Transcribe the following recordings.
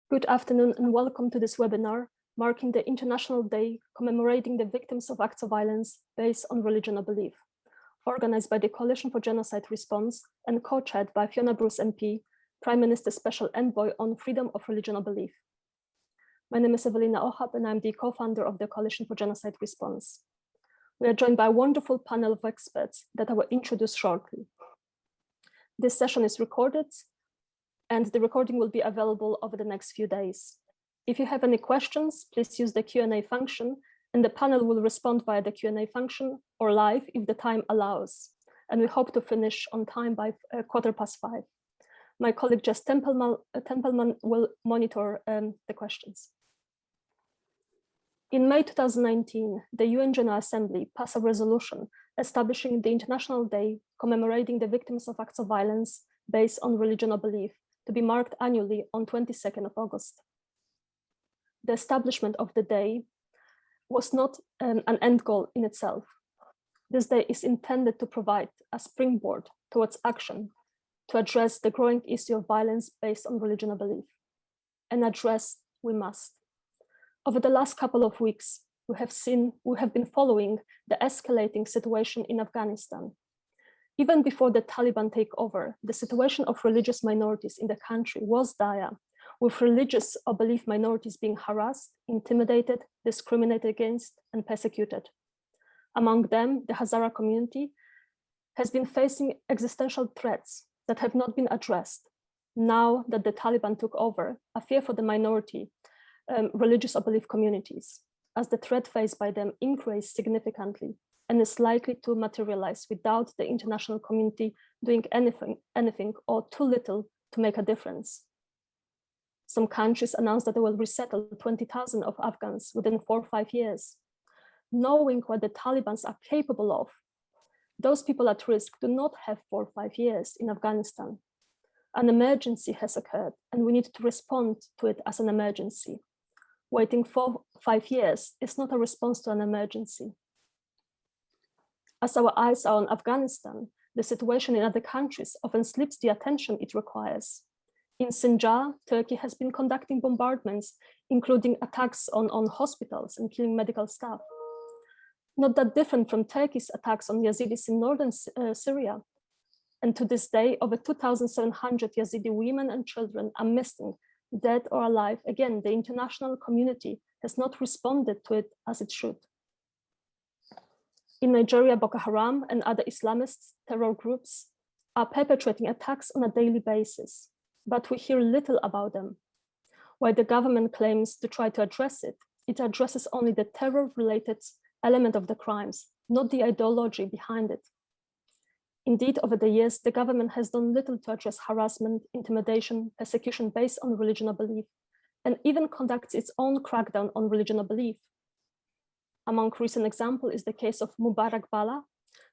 Good afternoon and welcome to this webinar marking the International Day commemorating the victims of acts of violence based on religion or belief, organized by the Coalition for Genocide Response and co-chaired by Fiona Bruce MP, Prime Minister's Special Envoy on Freedom of Religion or Belief. My name is Evelina Ohab and I'm the co-founder of the Coalition for Genocide Response. We are joined by a wonderful panel of experts that I will introduce shortly. This session is recorded and the recording will be available over the next few days. If you have any questions, please use the Q&A function and the panel will respond via the Q&A function or live if the time allows. And we hope to finish on time by 5:15. My colleague Jess Templeman will monitor the questions. In May 2019, the UN General Assembly passed a resolution establishing the International Day commemorating the victims of acts of violence based on religion or belief, to be marked annually on 22nd of August. The establishment of the day was not an end goal in itself. This day is intended to provide a springboard towards action to address the growing issue of violence based on religion or belief. And address we must. Over the last couple of weeks, we have been following the escalating situation in Afghanistan. Even before the Taliban takeover, the situation of religious minorities in the country was dire, with religious or belief minorities being harassed, intimidated, discriminated against, and persecuted. Among them, the Hazara community has been facing existential threats that have not been addressed. Now that the Taliban took over, a fear for the minority, religious or belief communities, as the threat faced by them increased significantly and is likely to materialize without the international community doing anything or too little to make a difference. Some countries announced that they will resettle 20,000 of Afghans within 4 or 5 years. Knowing what the Taliban are capable of, those people at risk do not have 4 or 5 years in Afghanistan. An emergency has occurred and we need to respond to it as an emergency. Waiting 4 or 5 years is not a response to an emergency. As our eyes are on Afghanistan, the situation in other countries often slips the attention it requires. In Sinjar, Turkey has been conducting bombardments, including attacks on hospitals and killing medical staff. Not that different from Turkey's attacks on Yazidis in northern Syria. And to this day, over 2,700 Yazidi women and children are missing, dead or alive. Again, the international community has not responded to it as it should. In Nigeria, Boko Haram and other Islamist terror groups are perpetrating attacks on a daily basis, but we hear little about them. While the government claims to try to address it, it addresses only the terror-related element of the crimes, not the ideology behind it. Indeed, over the years, the government has done little to address harassment, intimidation, persecution based on religion or belief, and even conducts its own crackdown on religion or belief. Among recent examples is the case of Mubarak Bala,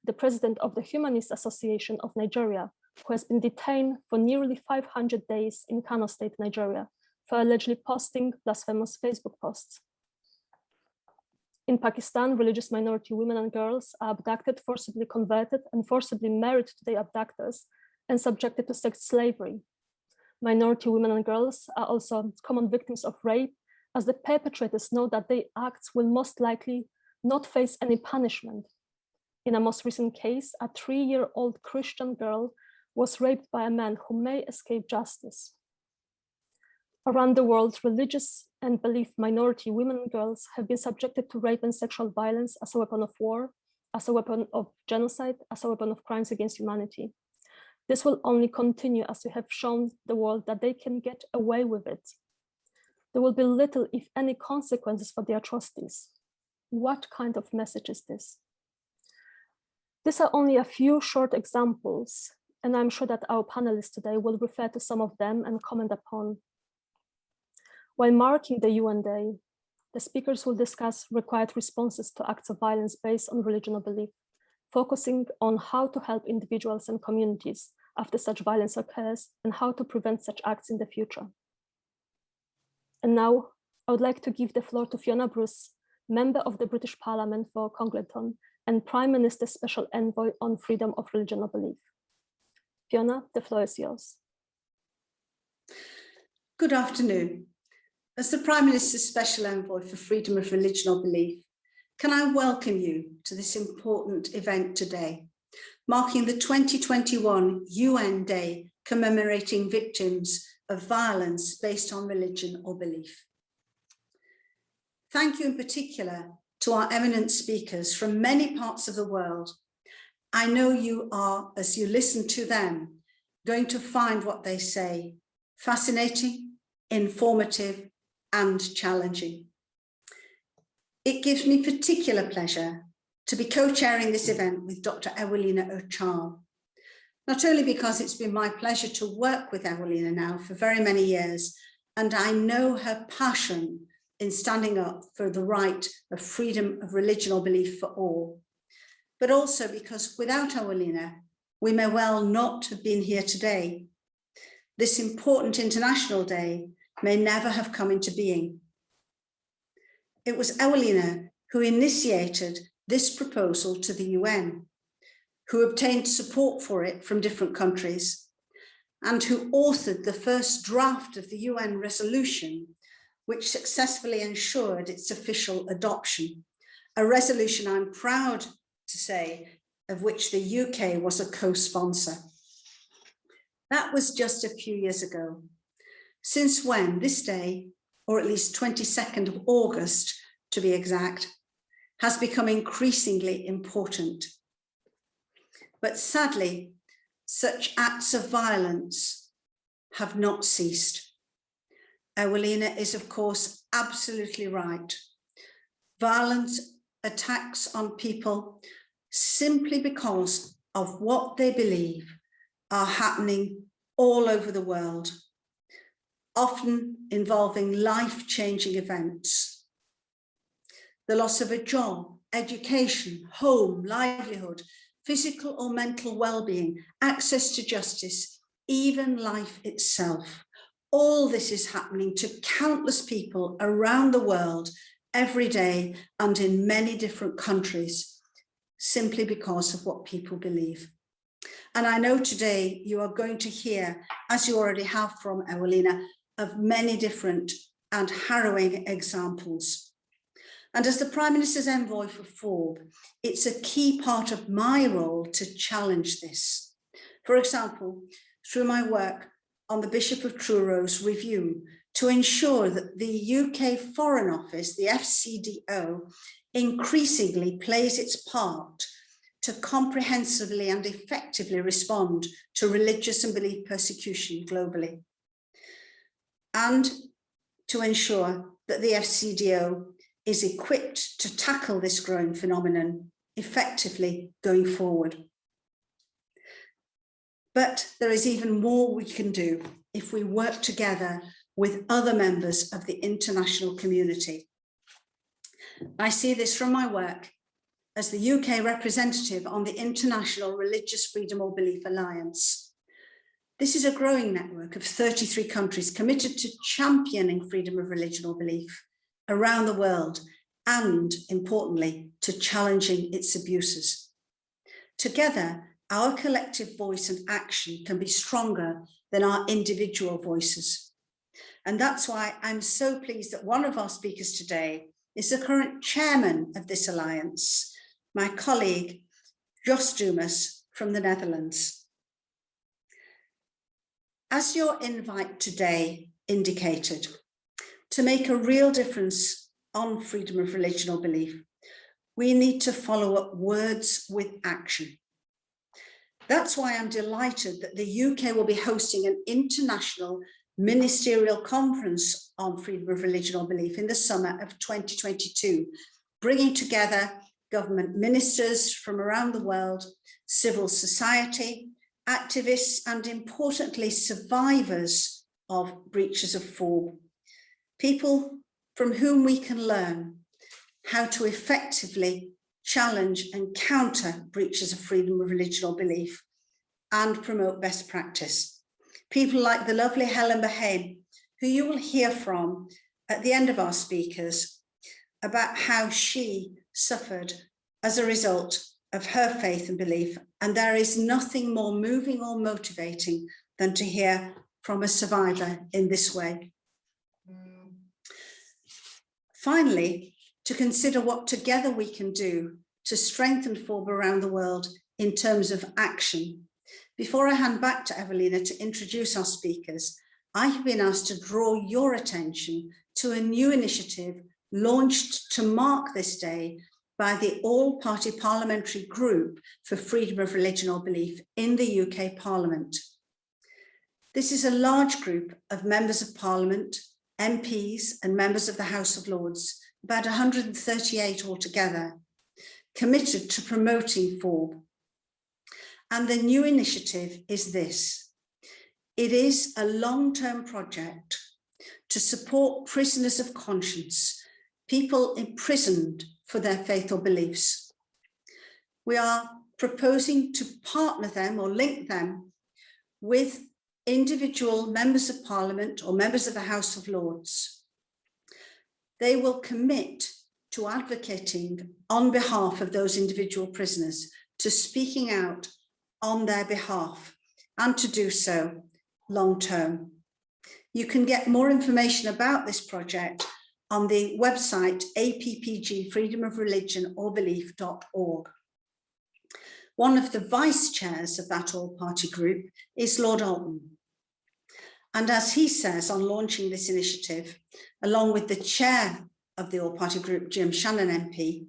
the president of the Humanist Association of Nigeria, who has been detained for nearly 500 days in Kano State, Nigeria, for allegedly posting blasphemous Facebook posts. In Pakistan, religious minority women and girls are abducted, forcibly converted, and forcibly married to their abductors and subjected to sex slavery. Minority women and girls are also common victims of rape, as the perpetrators know that their acts will most likely not face any punishment. In a most recent case, a 3-year-old Christian girl was raped by a man who may escape justice. Around the world, religious and belief minority women and girls have been subjected to rape and sexual violence as a weapon of war, as a weapon of genocide, as a weapon of crimes against humanity. This will only continue as we have shown the world that they can get away with it. There will be little, if any, consequences for the atrocities. What kind of message is this? These are only a few short examples, and I'm sure that our panelists today will refer to some of them and comment upon. While marking the UN Day, the speakers will discuss required responses to acts of violence based on religion or belief, focusing on how to help individuals and communities after such violence occurs and how to prevent such acts in the future. And now I would like to give the floor to Fiona Bruce, Member of the British Parliament for Congleton and Prime Minister's Special Envoy on Freedom of Religion or Belief. Fiona, the floor is yours. Good afternoon. As the Prime Minister's Special Envoy for Freedom of Religion or Belief, can I welcome you to this important event today, marking the 2021 UN Day commemorating victims of violence based on religion or belief. Thank you in particular to our eminent speakers from many parts of the world. I know you are, as you listen to them, going to find what they say fascinating, informative, and challenging. It gives me particular pleasure to be co-chairing this event with Dr. Ewelina Ochar, not only because it's been my pleasure to work with Ewelina now for very many years, and I know her passion in standing up for the right of freedom of religion or belief for all, but also because without Ewelina, we may well not have been here today. This important international day may never have come into being. It was Ewelina who initiated this proposal to the UN, who obtained support for it from different countries, and who authored the first draft of the UN resolution, which successfully ensured its official adoption, a resolution I'm proud to say of which the UK was a co-sponsor. That was just a few years ago. Since when this day, or at least 22nd of August to be exact, has become increasingly important. But sadly, such acts of violence have not ceased. Ewelina is, of course, absolutely right. Violence attacks on people simply because of what they believe are happening all over the world, often involving life-changing events. The loss of a job, education, home, livelihood, physical or mental well-being, access to justice, even life itself. All this is happening to countless people around the world every day and in many different countries, simply because of what people believe. And I know today you are going to hear, as you already have from Ewelina, of many different and harrowing examples. And as the Prime Minister's Envoy for FORB, it's a key part of my role to challenge this. For example, through my work on the Bishop of Truro's review to ensure that the UK Foreign Office, the FCDO, increasingly plays its part to comprehensively and effectively respond to religious and belief persecution globally, and to ensure that the FCDO is equipped to tackle this growing phenomenon effectively going forward. But there is even more we can do if we work together with other members of the international community. I see this from my work as the UK representative on the International Religious Freedom or Belief Alliance. This is a growing network of 33 countries committed to championing freedom of religion or belief around the world and, importantly, to challenging its abuses. Together, our collective voice and action can be stronger than our individual voices. And that's why I'm so pleased that one of our speakers today is the current chairman of this alliance, my colleague, Jos Dumas from the Netherlands. As your invite today indicated, to make a real difference on freedom of religion or belief, we need to follow up words with action. That's why I'm delighted that the UK will be hosting an international ministerial conference on freedom of religion or belief in the summer of 2022, bringing together government ministers from around the world, civil society, activists, and importantly, survivors of breaches of FORB, people from whom we can learn how to effectively challenge and counter breaches of freedom of religion or belief and promote best practice. People like the lovely Helen Bahane, who you will hear from at the end of our speakers about how she suffered as a result of her faith and belief. And there is nothing more moving or motivating than to hear from a survivor in this way. Finally, to consider what together we can do to strengthen FORB around the world in terms of action. Before I hand back to Evelina to introduce our speakers, I have been asked to draw your attention to a new initiative launched to mark this day by the All-Party Parliamentary Group for Freedom of Religion or Belief in the UK Parliament. This is a large group of members of Parliament, MPs and members of the House of Lords, about 138 altogether, committed to promoting FORB. And the new initiative is this. It is a long-term project to support prisoners of conscience, people imprisoned for their faith or beliefs. We are proposing to partner them or link them with individual members of Parliament or members of the House of Lords. They will commit to advocating on behalf of those individual prisoners, to speaking out on their behalf, and to do so long term. You can get more information about this project on the website appgfreedomofreligionorbelief.org. One of the vice chairs of that all-party group is Lord Alton. And as he says on launching this initiative, along with the chair of the all-party group, Jim Shannon MP,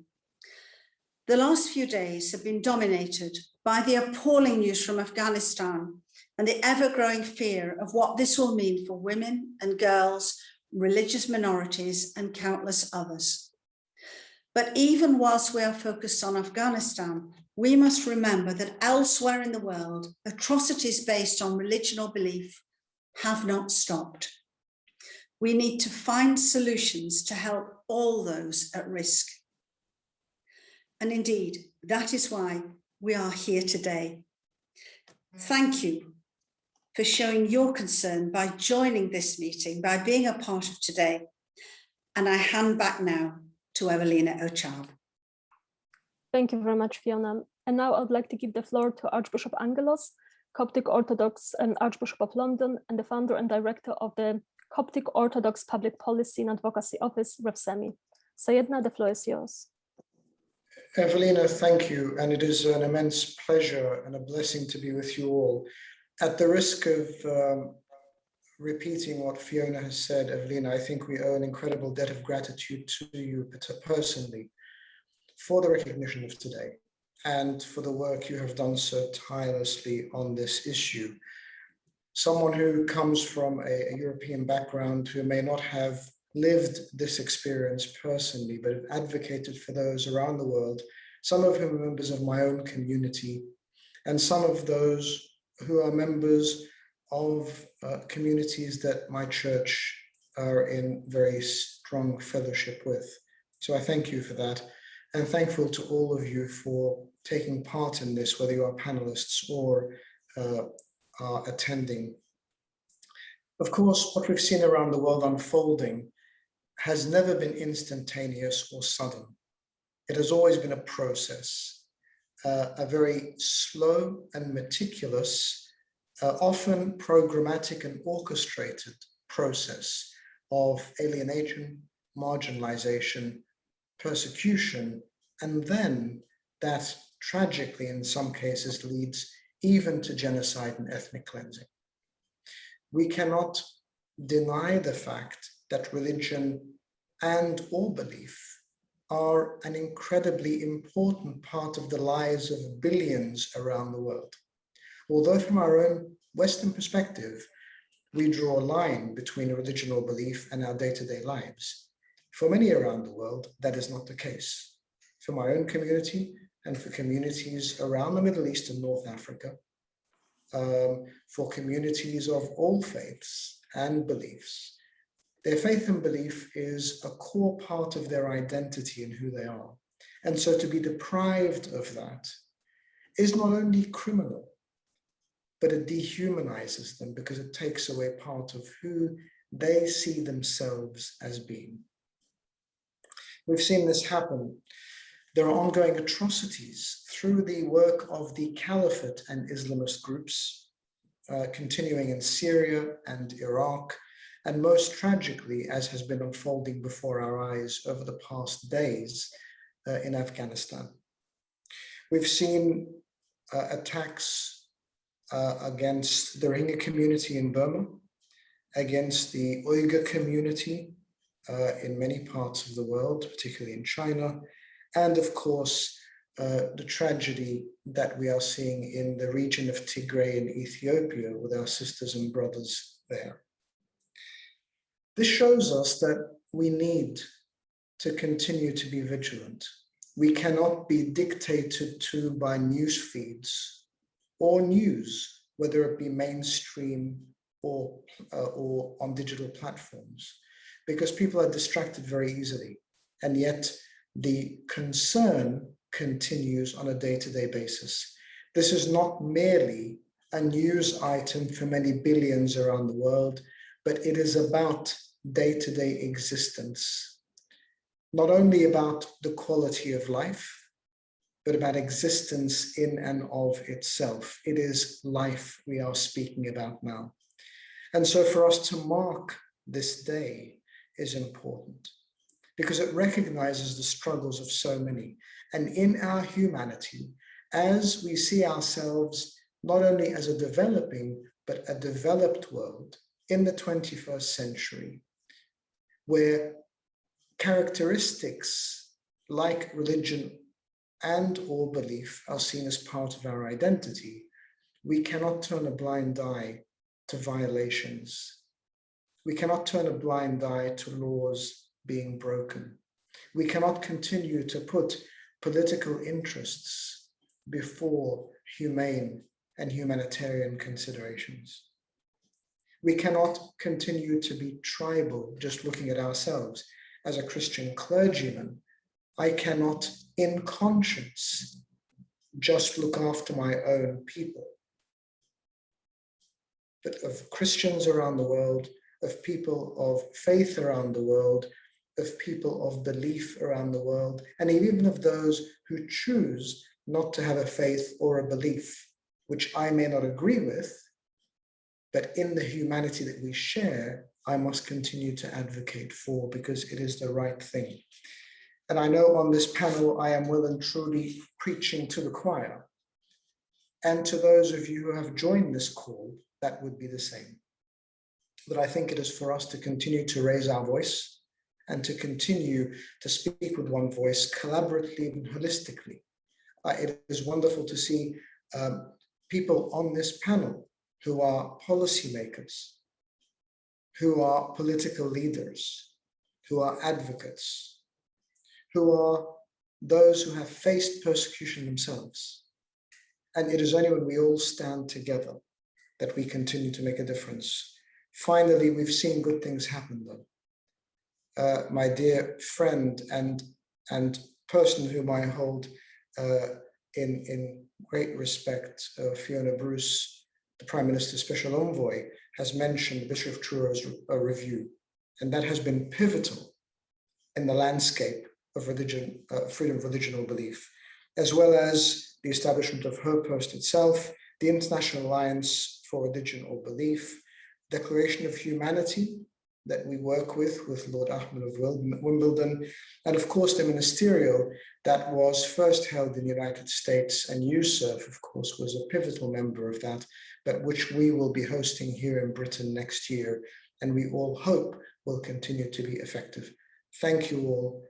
the last few days have been dominated by the appalling news from Afghanistan and the ever-growing fear of what this will mean for women and girls, religious minorities, and countless others. But even whilst we are focused on Afghanistan, we must remember that elsewhere in the world, atrocities based on religion or belief have not stopped. We need to find solutions to help all those at risk. And indeed, that is why we are here today. Thank you for showing your concern by joining this meeting, by being a part of today. And I hand back now to Evelina Ochab. Thank you very much, Fiona. And now I'd like to give the floor to Archbishop Angelos, Coptic Orthodox and Archbishop of London, and the founder and director of the Coptic Orthodox Public Policy and Advocacy Office, Rev Semi. Sayedna, the floor is yours. Evelina, thank you. And it is an immense pleasure and a blessing to be with you all. At the risk of repeating what Fiona has said, Evelina, I think we owe an incredible debt of gratitude to you personally for the recognition of today and for the work you have done so tirelessly on this issue. Someone who comes from a European background, who may not have lived this experience personally, but have advocated for those around the world, some of whom are members of my own community, and some of those who are members of communities that my church are in very strong fellowship with. So I thank you for that. And thankful to all of you for taking part in this, whether you are panelists or are attending. Of course, what we've seen around the world unfolding has never been instantaneous or sudden. It has always been a process, a very slow and meticulous, often programmatic and orchestrated process of alienation, marginalization, persecution, and then that tragically in some cases leads even to genocide and ethnic cleansing. We cannot deny the fact that religion and or belief are an incredibly important part of the lives of billions around the world. Although from our own Western perspective, we draw a line between religion or belief and our day-to-day lives, for many around the world, that is not the case. For my own community and for communities around the Middle East and North Africa, for communities of all faiths and beliefs, their faith and belief is a core part of their identity and who they are. And so to be deprived of that is not only criminal, but it dehumanizes them because it takes away part of who they see themselves as being. We've seen this happen. There are ongoing atrocities through the work of the Caliphate and Islamist groups, continuing in Syria and Iraq, And most tragically, as has been unfolding before our eyes over the past days in Afghanistan. We've seen attacks against the Rohingya community in Burma, against the Uyghur community in many parts of the world, particularly in China, and of course, the tragedy that we are seeing in the region of Tigray in Ethiopia with our sisters and brothers there. This shows us that we need to continue to be vigilant. We cannot be dictated to by news feeds or news, whether it be mainstream or on digital platforms, because people are distracted very easily. And yet the concern continues on a day-to-day basis. This is not merely a news item for many billions around the world, but it is about day-to-day existence, not only about the quality of life, but about existence in and of itself. It is life we are speaking about now. And so for us to mark this day is important because it recognizes the struggles of so many. And in our humanity, as we see ourselves not only as a developing, but a developed world in the 21st century, where characteristics like religion and or belief are seen as part of our identity, we cannot turn a blind eye to violations. We cannot turn a blind eye to laws being broken. We cannot continue to put political interests before humane and humanitarian considerations. We cannot continue to be tribal, just looking at ourselves. As a Christian clergyman, I cannot, in conscience, just look after my own people. But of Christians around the world, of people of faith around the world, of people of belief around the world, and even of those who choose not to have a faith or a belief, which I may not agree with, but in the humanity that we share, I must continue to advocate for because it is the right thing. And I know on this panel, I am well and truly preaching to the choir. And to those of you who have joined this call, that would be the same. But I think it is for us to continue to raise our voice and to continue to speak with one voice collaboratively and holistically. It is wonderful to see people on this panel who are policymakers, who are political leaders, who are advocates, who are those who have faced persecution themselves. And it is only when we all stand together that we continue to make a difference. Finally, we've seen good things happen though. My dear friend and person whom I hold in great respect, Fiona Bruce, the Prime Minister's Special Envoy, has mentioned Bishop Truro's review, and that has been pivotal in the landscape of religion, freedom of religion or belief, as well as the establishment of her post itself, the International Alliance for Religion or Belief, Declaration of Humanity that we work with Lord Ahmed of Wimbledon, and of course the ministerial that was first held in the United States, and USERF, of course, was a pivotal member of that, but which we will be hosting here in Britain next year, and we all hope will continue to be effective. Thank you all.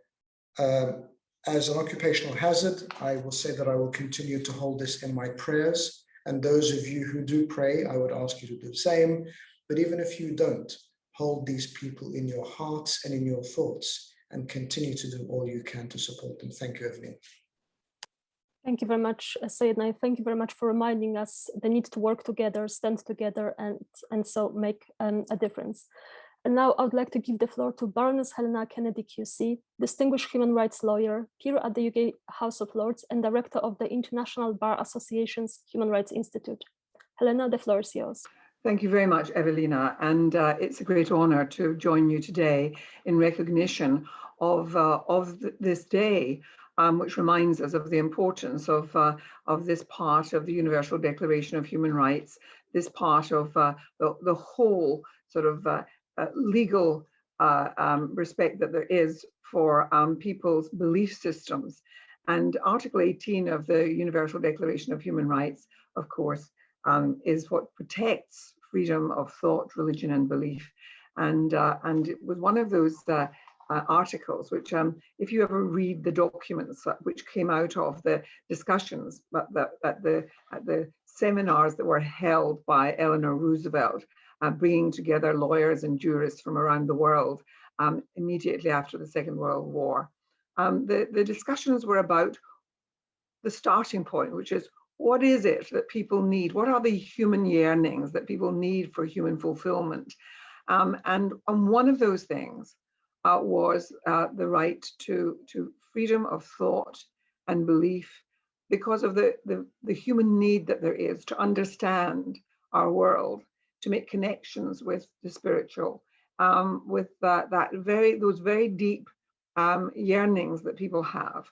As an occupational hazard, I will say that I will continue to hold this in my prayers, and those of you who do pray, I would ask you to do the same, but even if you don't, hold these people in your hearts and in your thoughts and continue to do all you can to support them. Thank you, Evelyn. Thank you very much, Sayed, and thank you very much for reminding us the need to work together, stand together, and so make a difference. And now I would like to give the floor to Baroness Helena Kennedy QC, distinguished human rights lawyer, peer at the UK House of Lords, and director of the International Bar Association's Human Rights Institute. Helena, the floor is yours. Thank you very much, Evelina, and it's a great honor to join you today in recognition of this day, which reminds us of the importance of this part of the Universal Declaration of Human Rights, this part of the whole sort of legal respect that there is for people's belief systems. And Article 18 of the Universal Declaration of Human Rights, of course, is what protects freedom of thought, religion, and belief. And it was one of those articles which, if you ever read the documents which came out of the discussions at the seminars that were held by Eleanor Roosevelt, bringing together lawyers and jurists from around the world immediately after the Second World War. The discussions were about the starting point, which is, what is it that people need? What are the human yearnings that people need for human fulfillment? And one of those things was the right to freedom of thought and belief, because of the human need that there is to understand our world, to make connections with the spiritual, with those very deep yearnings that people have.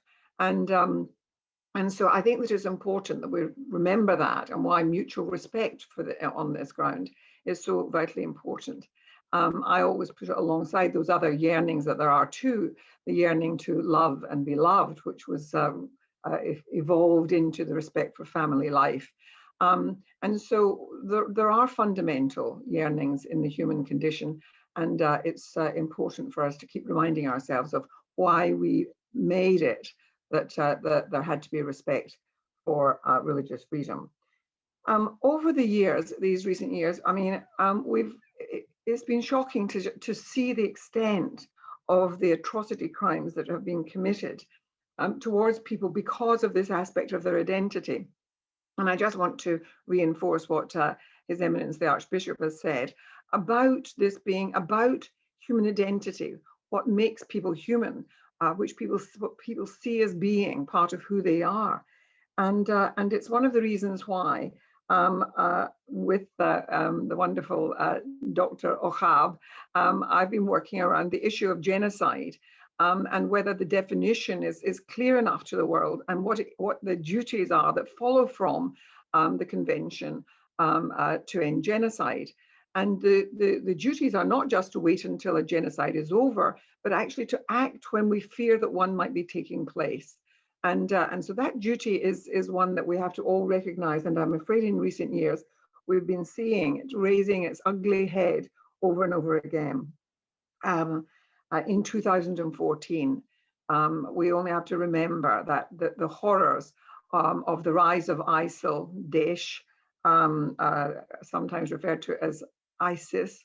And so I think that it's important that we remember that, and why mutual respect on this ground is so vitally important. I always put it alongside those other yearnings that there are too, the yearning to love and be loved, which was evolved into the respect for family life. And so there are fundamental yearnings in the human condition, and it's important for us to keep reminding ourselves of why we made it, that there had to be respect for religious freedom. Over the years, these recent years, I mean, it's been shocking to see the extent of the atrocity crimes that have been committed towards people because of this aspect of their identity. And I just want to reinforce what His Eminence the Archbishop has said about this being about human identity, what makes people human, what people see as being part of who they are. And it's one of the reasons why with the wonderful Dr. Ohab, I've been working around the issue of genocide, and whether the definition is clear enough to the world, and what the duties are that follow from the convention to end genocide. And the duties are not just to wait until a genocide is over, but actually to act when we fear that one might be taking place. And so that duty is one that we have to all recognize. And I'm afraid in recent years, we've been seeing it raising its ugly head over and over again. In 2014, we only have to remember that the horrors of the rise of ISIL, Daesh, sometimes referred to as ISIS,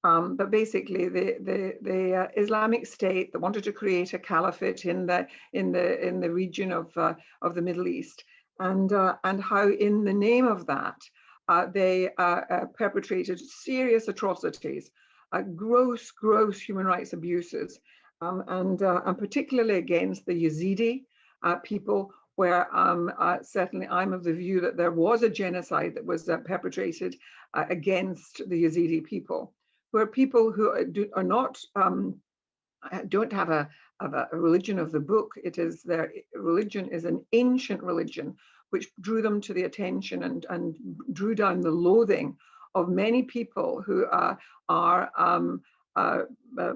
but basically the Islamic State that wanted to create a caliphate in the region of the Middle East, and how in the name of that they perpetrated serious atrocities, gross human rights abuses, and particularly against the Yazidi people, where certainly I'm of the view that there was a genocide that was perpetrated against the Yazidi people, who are people who are not, don't have a religion of the book. It is their religion is an ancient religion, which drew them to the attention and drew down the loathing of many people who are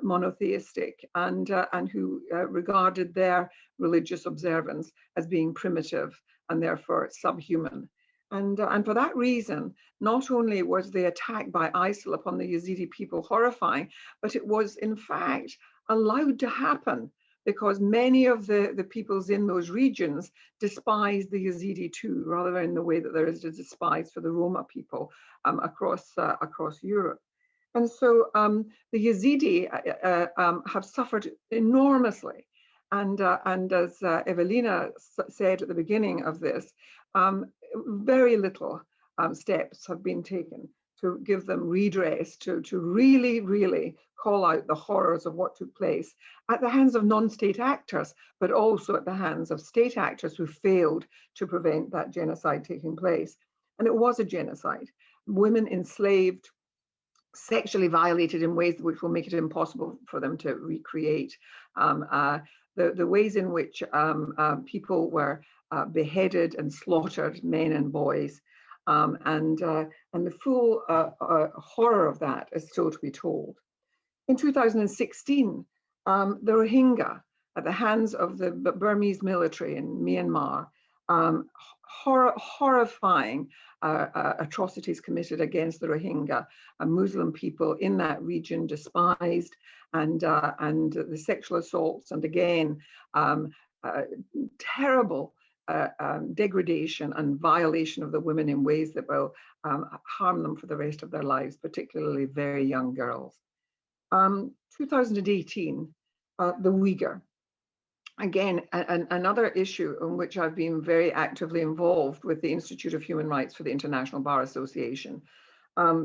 monotheistic and who regarded their religious observance as being primitive and therefore subhuman. And for that reason, not only was the attack by ISIL upon the Yazidi people horrifying, but it was in fact allowed to happen because many of the peoples in those regions despised the Yazidi too, rather in the way that there is a despise for the Roma people across Europe. And so the Yazidi have suffered enormously. And as Evelina said at the beginning of this, very little steps have been taken to give them redress, to really call out the horrors of what took place at the hands of non-state actors, but also at the hands of state actors who failed to prevent that genocide taking place. And it was a genocide. Women enslaved, sexually violated in ways which will make it impossible for them to recreate. The ways in which people were beheaded and slaughtered, men and boys, and the full horror of that is still to be told. In 2016, the Rohingya, at the hands of the Burmese military in Myanmar, horrifying atrocities committed against the Rohingya, Muslim people in that region, despised, and the sexual assaults, and again, terrible degradation and violation of the women in ways that will harm them for the rest of their lives, particularly very young girls. 2018, the Uyghur. Again, another issue on which I've been very actively involved with the Institute of Human Rights for the International Bar Association,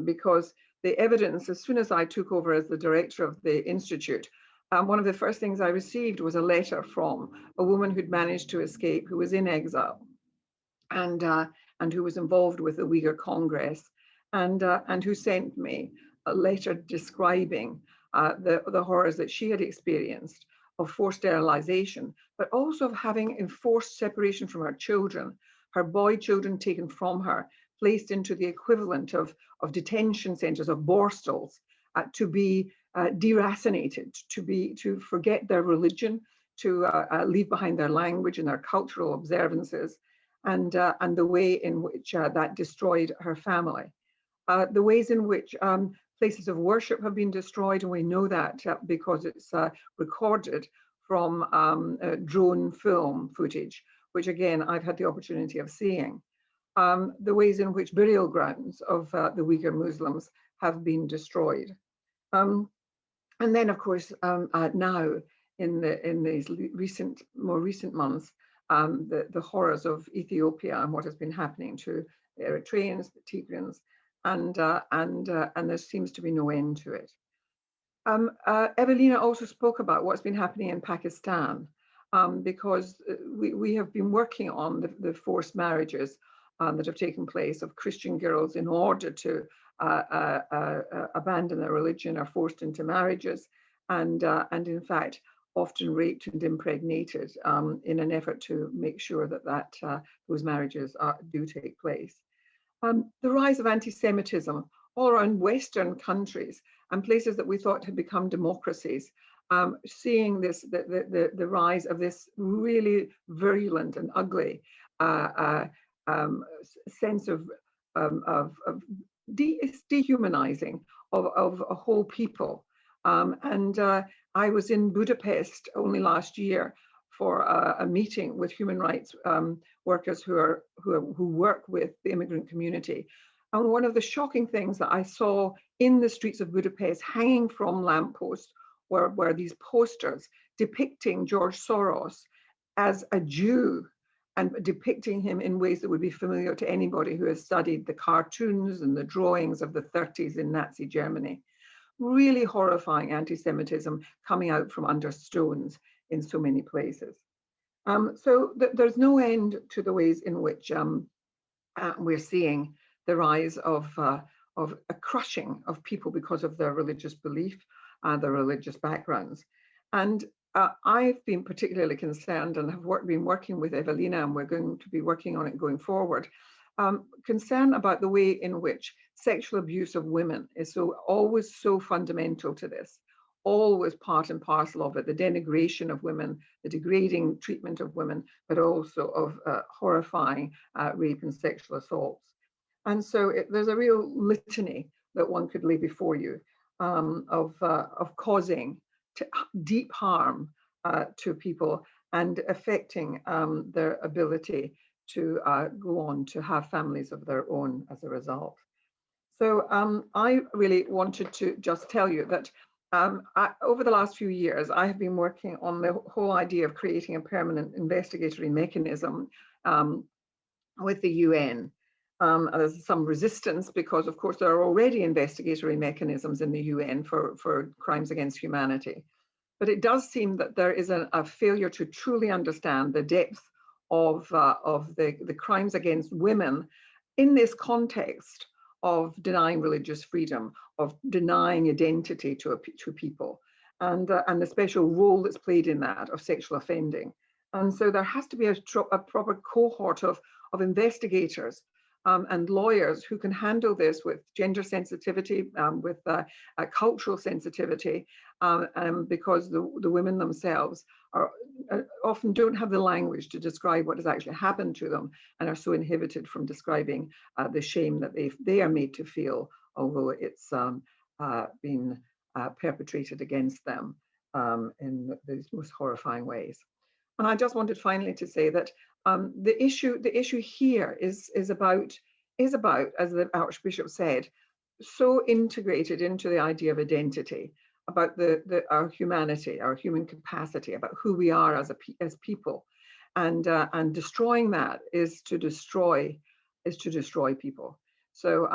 because the evidence, as soon as I took over as the director of the Institute, one of the first things I received was a letter from a woman who'd managed to escape, who was in exile, and who was involved with the Uyghur Congress, and who sent me a letter describing the horrors that she had experienced of forced sterilization, but also of having enforced separation from her children, her boy children taken from her, placed into the equivalent of detention centers, of borstals, to be deracinated, to forget their religion, to leave behind their language and their cultural observances, and the way in which that destroyed her family. The ways in which places of worship have been destroyed, and we know that because it's recorded from drone film footage, which again, I've had the opportunity of seeing. The ways in which burial grounds of the Uyghur Muslims have been destroyed. And then, of course, now in these more recent months, the horrors of Ethiopia and what has been happening to the Eritreans, the Tigrans, and there seems to be no end to it. Evelina also spoke about what's been happening in Pakistan, because we have been working on the forced marriages that have taken place of Christian girls in order to abandon their religion, are forced into marriages, and in fact often raped and impregnated in an effort to make sure that those marriages do take place. The rise of anti-Semitism all around Western countries and places that we thought had become democracies, seeing the rise of this really virulent and ugly sense of dehumanizing of a whole people. I was in Budapest only last year for a meeting with human rights workers who work with the immigrant community. And one of the shocking things that I saw in the streets of Budapest, hanging from lampposts, were these posters depicting George Soros as a Jew, and depicting him in ways that would be familiar to anybody who has studied the cartoons and the drawings of the 30s in Nazi Germany. Really horrifying anti-Semitism coming out from under stones in so many places. So there's no end to the ways in which we're seeing the rise of a crushing of people because of their religious belief, their religious backgrounds. And I've been particularly concerned, and have been working with Evelina, and we're going to be working on it going forward, concerned about the way in which sexual abuse of women is always so fundamental to this, always part and parcel of it, the denigration of women, the degrading treatment of women, but also of horrifying rape and sexual assaults. And so there's a real litany that one could lay before you of causing deep harm to people and affecting their ability to go on to have families of their own as a result. So I really wanted to just tell you that over the last few years, I have been working on the whole idea of creating a permanent investigatory mechanism with the UN. There's some resistance because, of course, there are already investigatory mechanisms in the UN for crimes against humanity. But it does seem that there is a failure to truly understand the depth of the crimes against women in this context of denying religious freedom, of denying identity to people, and the special role that's played in that of sexual offending. And so there has to be a proper cohort of investigators and lawyers who can handle this with gender sensitivity, with cultural sensitivity, because the women themselves are often don't have the language to describe what has actually happened to them, and are so inhibited from describing the shame that they are made to feel, although it's been perpetrated against them in these most horrifying ways. And I just wanted finally to say that the issue here is about, as the Archbishop said, so integrated into the idea of identity, about our humanity, our human capacity, about who we are as people, and destroying that is to destroy people. So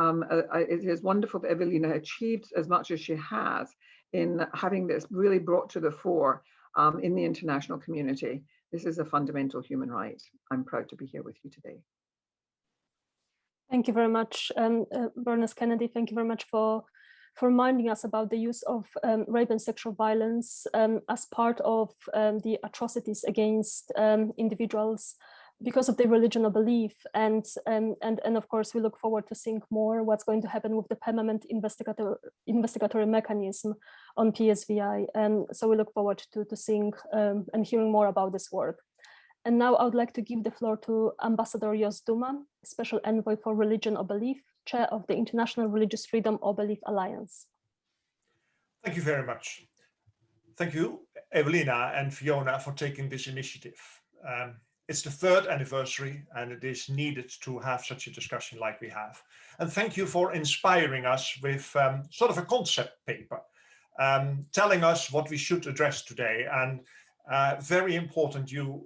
it is wonderful that Evelina achieved as much as she has in having this really brought to the fore in the international community. This is a fundamental human right. I'm proud to be here with you today. Thank you very much, Bernice Kennedy. Thank you very much for reminding us about the use of rape and sexual violence as part of the atrocities against individuals because of their religion or belief. And of course, we look forward to seeing more what's going to happen with the permanent investigatory mechanism on PSVI. And so we look forward to seeing and hearing more about this work. And now I would like to give the floor to Ambassador Jos Duma, Special Envoy for Religion or Belief, Chair of the International Religious Freedom or Belief Alliance. Thank you very much. Thank you, Evelina and Fiona, for taking this initiative. It's the 3rd anniversary, and it is needed to have such a discussion like we have. And thank you for inspiring us with sort of a concept paper, telling us what we should address today. And very important, you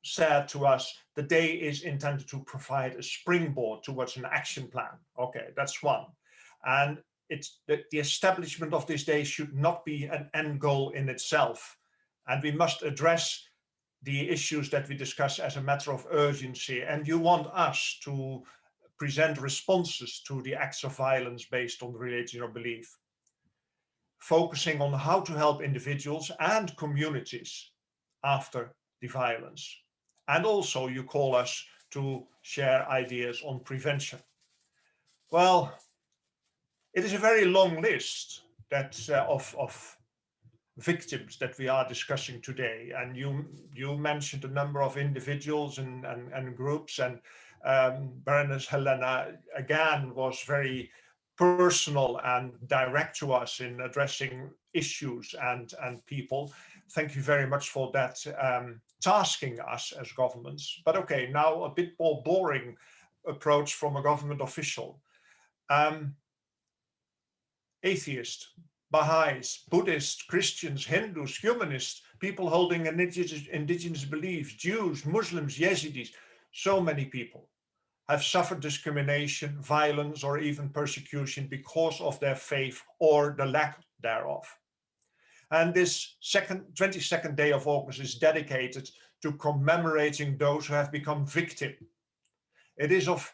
said to us, the day is intended to provide a springboard towards an action plan. Okay, that's one. And it's the establishment of this day should not be an end goal in itself. And we must address the issues that we discuss as a matter of urgency. And you want us to present responses to the acts of violence based on religion or belief, focusing on how to help individuals and communities after the violence. And also you call us to share ideas on prevention. Well, it is a very long list that of victims that we are discussing today. And you mentioned a number of individuals and groups, and Baroness Helena again was very personal and direct to us in addressing issues and people. Thank you very much for that, tasking us as governments. But okay, now a bit more boring approach from a government official. Atheists, Baha'is, Buddhists, Christians, Hindus, humanists, people holding indigenous beliefs, Jews, Muslims, Yazidis, so many people have suffered discrimination, violence, or even persecution because of their faith or the lack thereof. And this 22nd day of August is dedicated to commemorating those who have become victims. It is of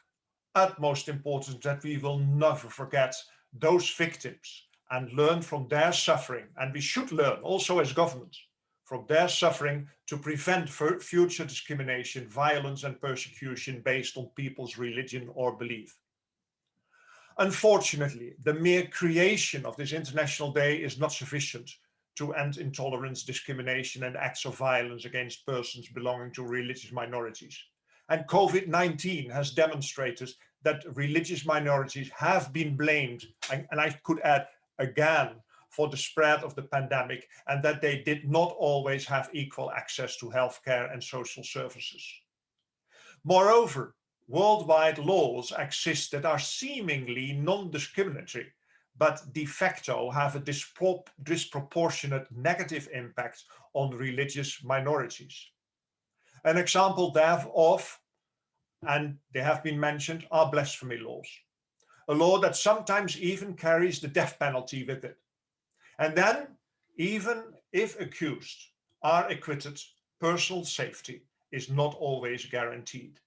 utmost importance that we will never forget those victims and learn from their suffering. And we should learn also as governments from their suffering to prevent future discrimination, violence, and persecution based on people's religion or belief. Unfortunately, the mere creation of this International Day is not sufficient to end intolerance, discrimination, and acts of violence against persons belonging to religious minorities. And COVID-19 has demonstrated that religious minorities have been blamed, and I could add again, for the spread of the pandemic, and that they did not always have equal access to healthcare and social services. Moreover, worldwide laws exist that are seemingly non-discriminatory, but de facto have a disproportionate negative impact on religious minorities. An example thereof, and they have been mentioned, are blasphemy laws. A law that sometimes even carries the death penalty with it. And then, even if accused are acquitted, personal safety is not always guaranteed.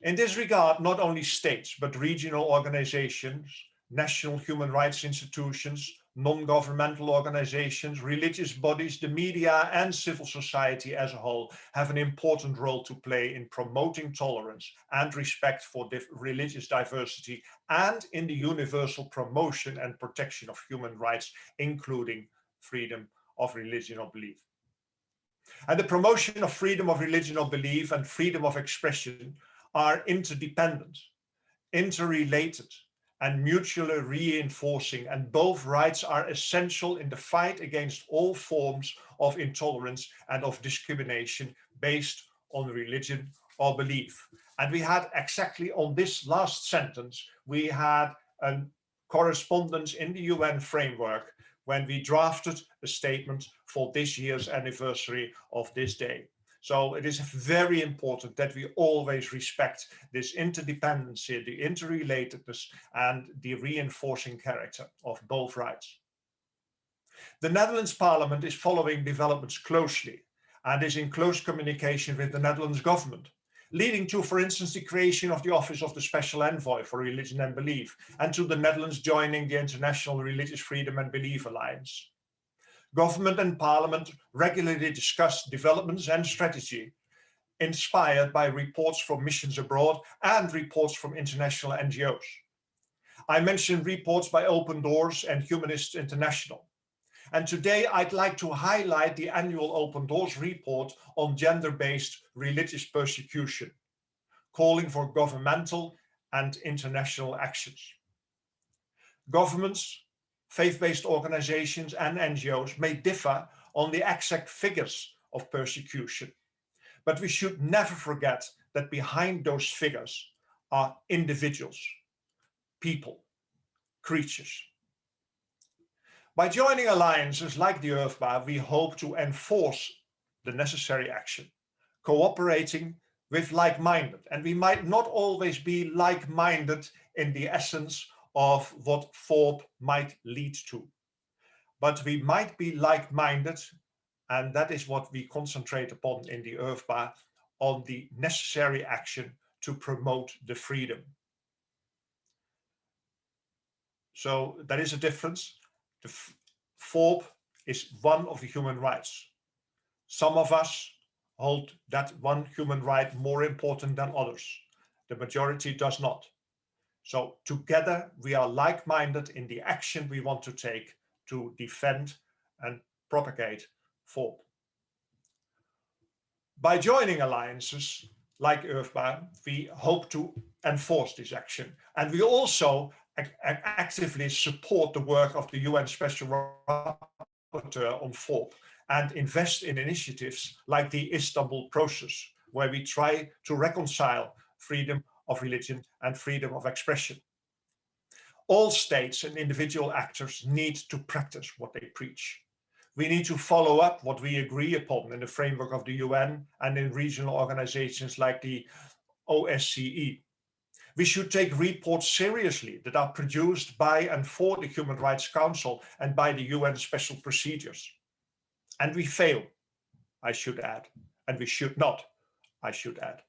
In this regard, not only states, but regional organizations, national human rights institutions, non-governmental organizations, religious bodies, the media, and civil society as a whole have an important role to play in promoting tolerance and respect for religious diversity and in the universal promotion and protection of human rights, including freedom of religion or belief. And the promotion of freedom of religion or belief and freedom of expression are interdependent, interrelated, and mutually reinforcing, and both rights are essential in the fight against all forms of intolerance and of discrimination based on religion or belief. And we had exactly on this last sentence, we had a correspondence in the UN framework when we drafted a statement for this year's anniversary of this day. So it is very important that we always respect this interdependency, the interrelatedness, and the reinforcing character of both rights. The Netherlands Parliament is following developments closely and is in close communication with the Netherlands government, leading to, for instance, the creation of the Office of the Special Envoy for Religion and Belief, and to the Netherlands joining the International Religious Freedom and Belief Alliance. Government and Parliament regularly discuss developments and strategy inspired by reports from missions abroad and reports from international NGOs. I mentioned reports by Open Doors and Humanists International. And today I'd like to highlight the annual Open Doors report on gender-based religious persecution, calling for governmental and international actions. Governments, faith-based organizations and NGOs may differ on the exact figures of persecution, but we should never forget that behind those figures are individuals, people, creatures. By joining alliances like the Earthbar, we hope to enforce the necessary action, cooperating with like-minded, and we might not always be like-minded in the essence of what FORB might lead to. But we might be like-minded, and that is what we concentrate upon in the Earthbar, on the necessary action to promote the freedom. So there is a difference. The FORB is one of the human rights. Some of us hold that one human right more important than others. The majority does not. So together we are like-minded in the action we want to take to defend and propagate FORB. By joining alliances like Earthbar, we hope to enforce this action. And we also actively support the work of the UN Special Rapporteur on FORB and invest in initiatives like the Istanbul process, where we try to reconcile freedom of religion and freedom of expression. All states and individual actors need to practice what they preach. We need to follow up what we agree upon in the framework of the UN and in regional organizations like the OSCE. We should take reports seriously that are produced by and for the Human Rights Council and by the UN special procedures. And we fail, I should add, and we should not, I should add.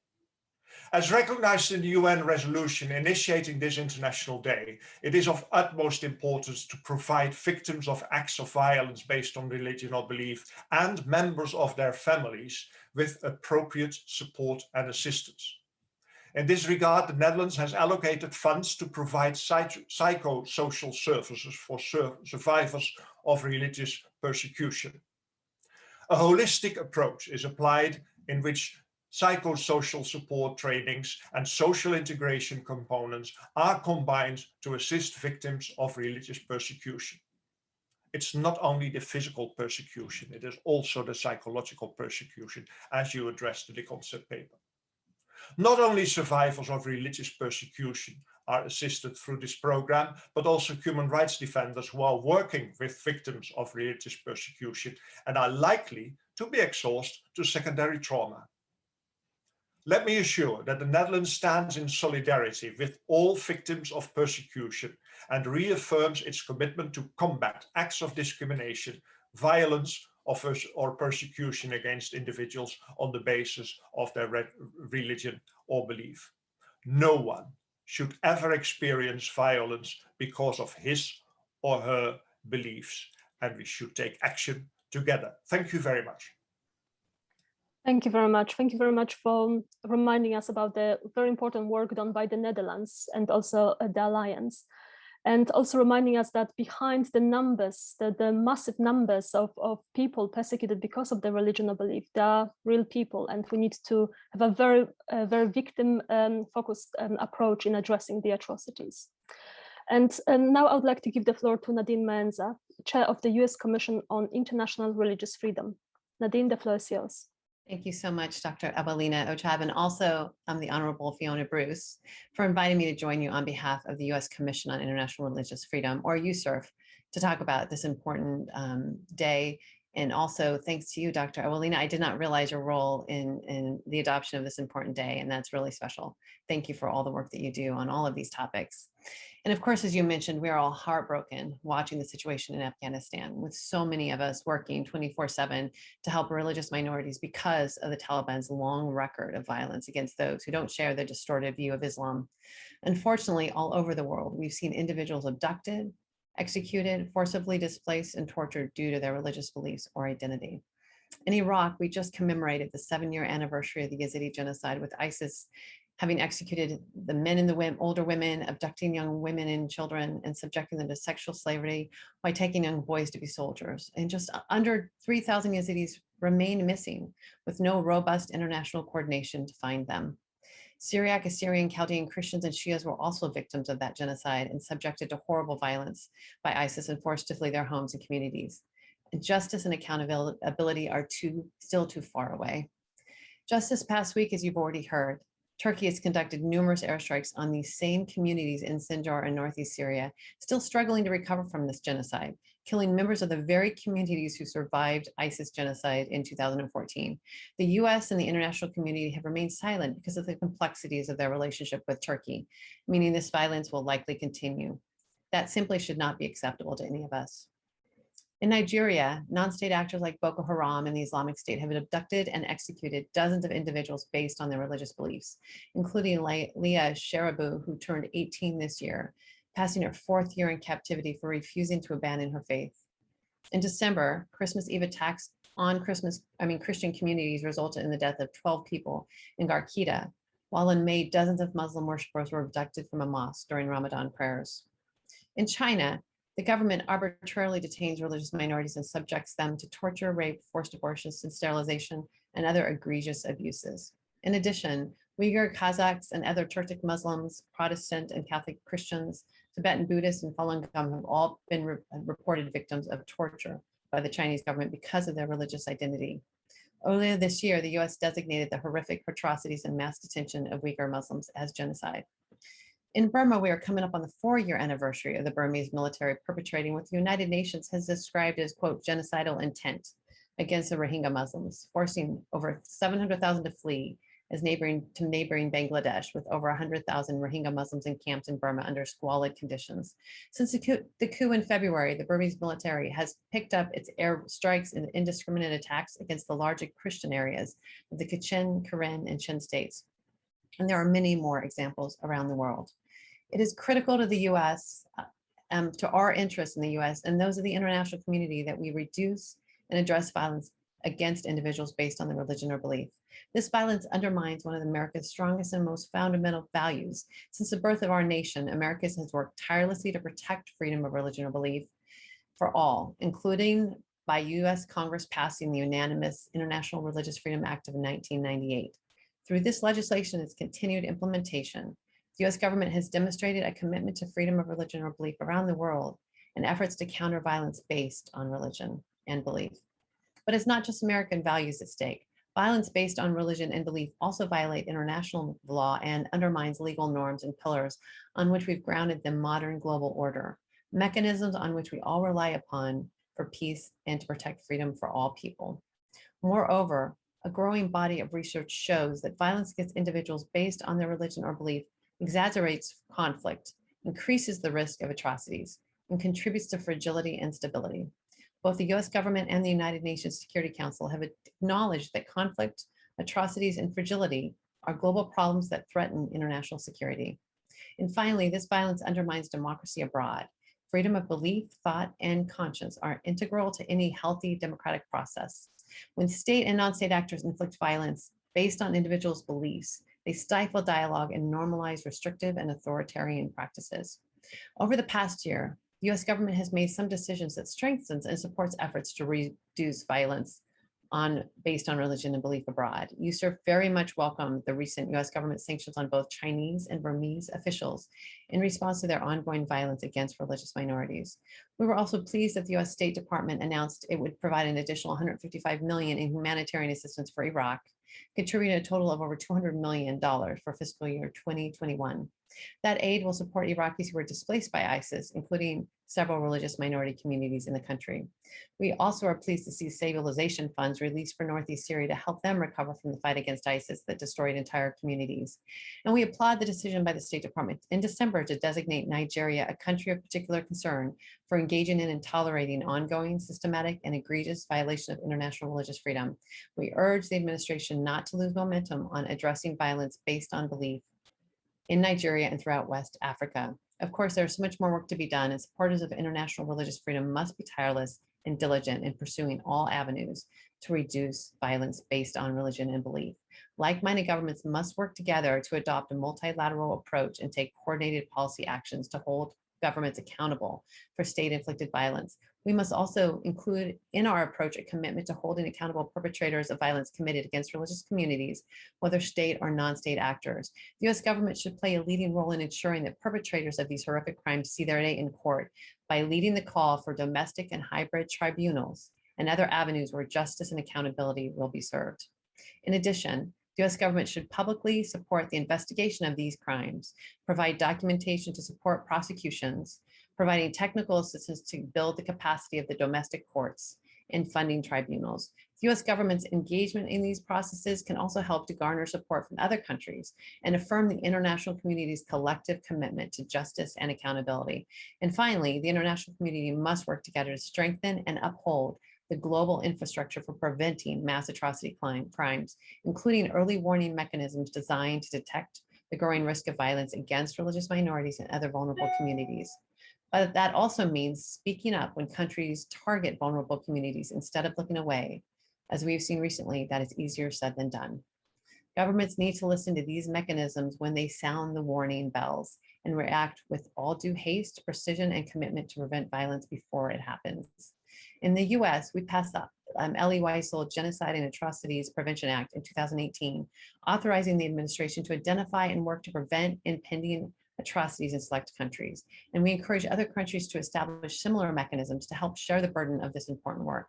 As recognized in the UN resolution initiating this International Day, it is of utmost importance to provide victims of acts of violence based on religion or belief and members of their families with appropriate support and assistance. In this regard, the Netherlands has allocated funds to provide psychosocial services for survivors of religious persecution. A holistic approach is applied in which psychosocial support trainings and social integration components are combined to assist victims of religious persecution. It's not only the physical persecution, it is also the psychological persecution, as you addressed in the concept paper. Not only survivors of religious persecution are assisted through this program, but also human rights defenders who are working with victims of religious persecution and are likely to be exposed to secondary trauma. Let me assure that the Netherlands stands in solidarity with all victims of persecution and reaffirms its commitment to combat acts of discrimination, violence, or persecution against individuals on the basis of their religion or belief. No one should ever experience violence because of his or her beliefs, and we should take action together. Thank you very much. Thank you very much. Thank you very much for reminding us about the very important work done by the Netherlands and also the Alliance. And also reminding us that behind the numbers, the massive numbers of people persecuted because of their religion or belief, there are real people, and we need to have a very victim-focused approach in addressing the atrocities. And now I would like to give the floor to Nadine Menza, Chair of the US Commission on International Religious Freedom. Nadine, the floor is yours. Thank you so much, Dr. Evelina Ochab, and also the Honorable Fiona Bruce for inviting me to join you on behalf of the U.S. Commission on International Religious Freedom, or USCIRF, to talk about this important day. And also thanks to you, Dr. Evelina. I did not realize your role in the adoption of this important day, and that's really special. Thank you for all the work that you do on all of these topics. And of course, as you mentioned, we're all heartbroken watching the situation in Afghanistan, with so many of us working 24/7 to help religious minorities because of the Taliban's long record of violence against those who don't share the distorted view of Islam. Unfortunately, all over the world, we've seen individuals abducted, executed, forcibly displaced, and tortured due to their religious beliefs or identity. In Iraq, we just commemorated the 7-year anniversary of the Yazidi genocide, with ISIS having executed the men and the older women, abducting young women and children, and subjecting them to sexual slavery by taking young boys to be soldiers. And just under 3,000 Yazidis remain missing, with no robust international coordination to find them. Syriac, Assyrian, Chaldean Christians and Shias were also victims of that genocide and subjected to horrible violence by ISIS and forced to flee their homes and communities. And justice and accountability are still too far away. Just this past week, as you've already heard, Turkey has conducted numerous airstrikes on these same communities in Sinjar and northeast Syria, still struggling to recover from this genocide, killing members of the very communities who survived ISIS genocide in 2014. The US and the international community have remained silent because of the complexities of their relationship with Turkey, meaning this violence will likely continue. That simply should not be acceptable to any of us. In Nigeria, non-state actors like Boko Haram and the Islamic State have abducted and executed dozens of individuals based on their religious beliefs, including Leah Sharibu, who turned 18 this year, passing her 4th year in captivity for refusing to abandon her faith. In December, Christmas Eve attacks on Christian communities resulted in the death of 12 people in Garkita, while in May, dozens of Muslim worshipers were abducted from a mosque during Ramadan prayers. In China, the government arbitrarily detains religious minorities and subjects them to torture, rape, forced abortions, and sterilization, and other egregious abuses. In addition, Uyghur, Kazakhs, and other Turkic Muslims, Protestant and Catholic Christians, Tibetan Buddhists, and Falun Gong have all been reported victims of torture by the Chinese government because of their religious identity. Earlier this year, the US designated the horrific atrocities and mass detention of Uyghur Muslims as genocide. In Burma, we are coming up on the 4-year anniversary of the Burmese military perpetrating what the United Nations has described as, quote, genocidal intent against the Rohingya Muslims, forcing over 700,000 to flee as neighboring Bangladesh, with over 100,000 Rohingya Muslims in camps in Burma under squalid conditions. Since the coup in February, the Burmese military has picked up its air strikes and indiscriminate attacks against the larger Christian areas of the Kachin, Karen, and Chin states. And there are many more examples around the world. It is critical to the US, to our interests in the US and those of the international community, that we reduce and address violence against individuals based on their religion or belief. This violence undermines one of America's strongest and most fundamental values. Since the birth of our nation, America has worked tirelessly to protect freedom of religion or belief for all, including by US Congress passing the unanimous International Religious Freedom Act of 1998. Through this legislation and its continued implementation, the US government has demonstrated a commitment to freedom of religion or belief around the world and efforts to counter violence based on religion and belief. But it's not just American values at stake. Violence based on religion and belief also violate international law and undermines legal norms and pillars on which we've grounded the modern global order, mechanisms on which we all rely upon for peace and to protect freedom for all people. Moreover, a growing body of research shows that violence against individuals based on their religion or belief exacerbates conflict, increases the risk of atrocities, and contributes to fragility and stability. Both the US government and the United Nations Security Council have acknowledged that conflict, atrocities, and fragility are global problems that threaten international security. And finally, this violence undermines democracy abroad, Freedom of belief, thought, and conscience are integral to any healthy democratic process. When state and non-state actors inflict violence based on individuals' beliefs, they stifle dialogue and normalize restrictive and authoritarian practices. Over the past year, the US government has made some decisions that strengthens and supports efforts to reduce violence based on religion and belief abroad. USERF very much welcomed the recent US government sanctions on both Chinese and Burmese officials in response to their ongoing violence against religious minorities. We were also pleased that the US State Department announced it would provide an additional $155 million in humanitarian assistance for Iraq, contributing a total of over $200 million for fiscal year 2021. That aid will support Iraqis who were displaced by ISIS, including several religious minority communities in the country. We also are pleased to see stabilization funds released for Northeast Syria to help them recover from the fight against ISIS that destroyed entire communities. And we applaud the decision by the State Department in December to designate Nigeria a country of particular concern for engaging in and tolerating ongoing, systematic, and egregious violation of international religious freedom. We urge the administration not to lose momentum on addressing violence based on belief in Nigeria and throughout West Africa. Of course, there's so much more work to be done, and supporters of international religious freedom must be tireless and diligent in pursuing all avenues to reduce violence based on religion and belief. Like-minded governments must work together to adopt a multilateral approach and take coordinated policy actions to hold governments accountable for state-inflicted violence. We must also include in our approach a commitment to holding accountable perpetrators of violence committed against religious communities, whether state or non-state actors. The US government should play a leading role in ensuring that perpetrators of these horrific crimes see their day in court by leading the call for domestic and hybrid tribunals and other avenues where justice and accountability will be served. In addition, the US government should publicly support the investigation of these crimes, provide documentation to support prosecutions, providing technical assistance to build the capacity of the domestic courts, and funding tribunals. The US government's engagement in these processes can also help to garner support from other countries and affirm the international community's collective commitment to justice and accountability. And finally, the international community must work together to strengthen and uphold the global infrastructure for preventing mass atrocity crimes, including early warning mechanisms designed to detect the growing risk of violence against religious minorities and other vulnerable communities. But that also means speaking up when countries target vulnerable communities instead of looking away. As we've seen recently, that is easier said than done. Governments need to listen to these mechanisms when they sound the warning bells and react with all due haste, precision, and commitment to prevent violence before it happens. In the US, we passed the Elie Wiesel Genocide and Atrocities Prevention Act in 2018, authorizing the administration to identify and work to prevent impending atrocities in select countries. And we encourage other countries to establish similar mechanisms to help share the burden of this important work.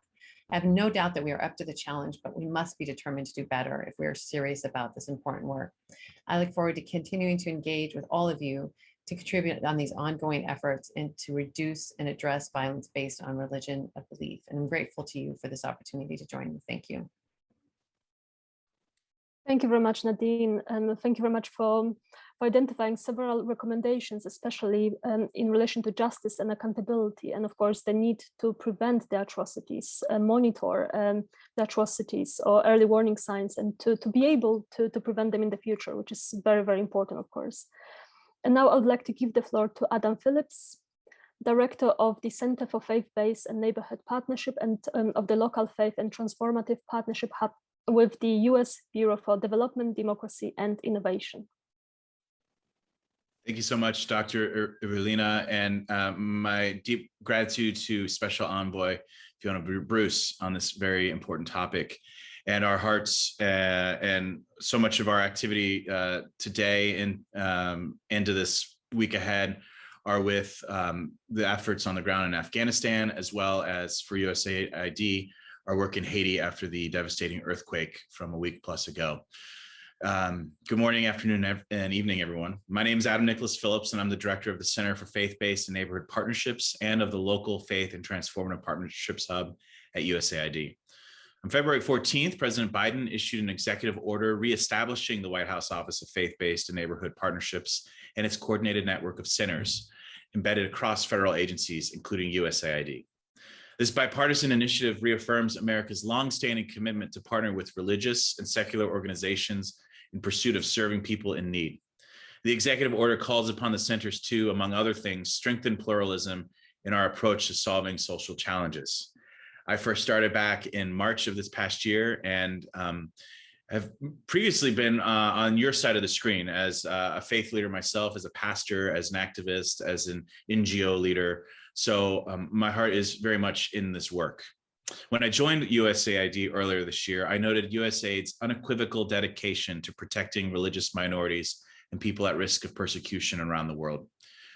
I have no doubt that we are up to the challenge, but we must be determined to do better if we are serious about this important work. I look forward to continuing to engage with all of you to contribute on these ongoing efforts and to reduce and address violence based on religion of belief. And I'm grateful to you for this opportunity to join me. Thank you. Thank you very much, Nadine, and thank you very much for identifying several recommendations, especially in relation to justice and accountability, and of course the need to prevent the atrocities, monitor the atrocities or early warning signs, and to be able to prevent them in the future, which is very, very important, of course. And now I would like to give the floor to Adam Phillips, Director of the Center for Faith-Based and Neighborhood Partnership and of the Local Faith and Transformative Partnership Hub with the US Bureau for Development, Democracy and Innovation. Thank you so much, Dr. Evelina, and my deep gratitude to Special Envoy Fiona Bruce on this very important topic. And our hearts and so much of our activity today and into this week ahead are with the efforts on the ground in Afghanistan, as well as for USAID, our work in Haiti after the devastating earthquake from a week plus ago. Good morning, afternoon, and evening, everyone. My name is Adam Nicholas Phillips, and I'm the director of the Center for Faith-Based and Neighborhood Partnerships and of the Local Faith and Transformative Partnerships Hub at USAID. On February 14th, President Biden issued an executive order reestablishing the White House Office of Faith-Based and Neighborhood Partnerships and its coordinated network of centers embedded across federal agencies, including USAID. This bipartisan initiative reaffirms America's longstanding commitment to partner with religious and secular organizations in pursuit of serving people in need. The executive order calls upon the centers to, among other things, strengthen pluralism in our approach to solving social challenges. I first started back in March of this past year and have previously been on your side of the screen as a faith leader myself, as a pastor, as an activist, as an NGO leader. So my heart is very much in this work. When I joined USAID earlier this year, I noted USAID's unequivocal dedication to protecting religious minorities and people at risk of persecution around the world.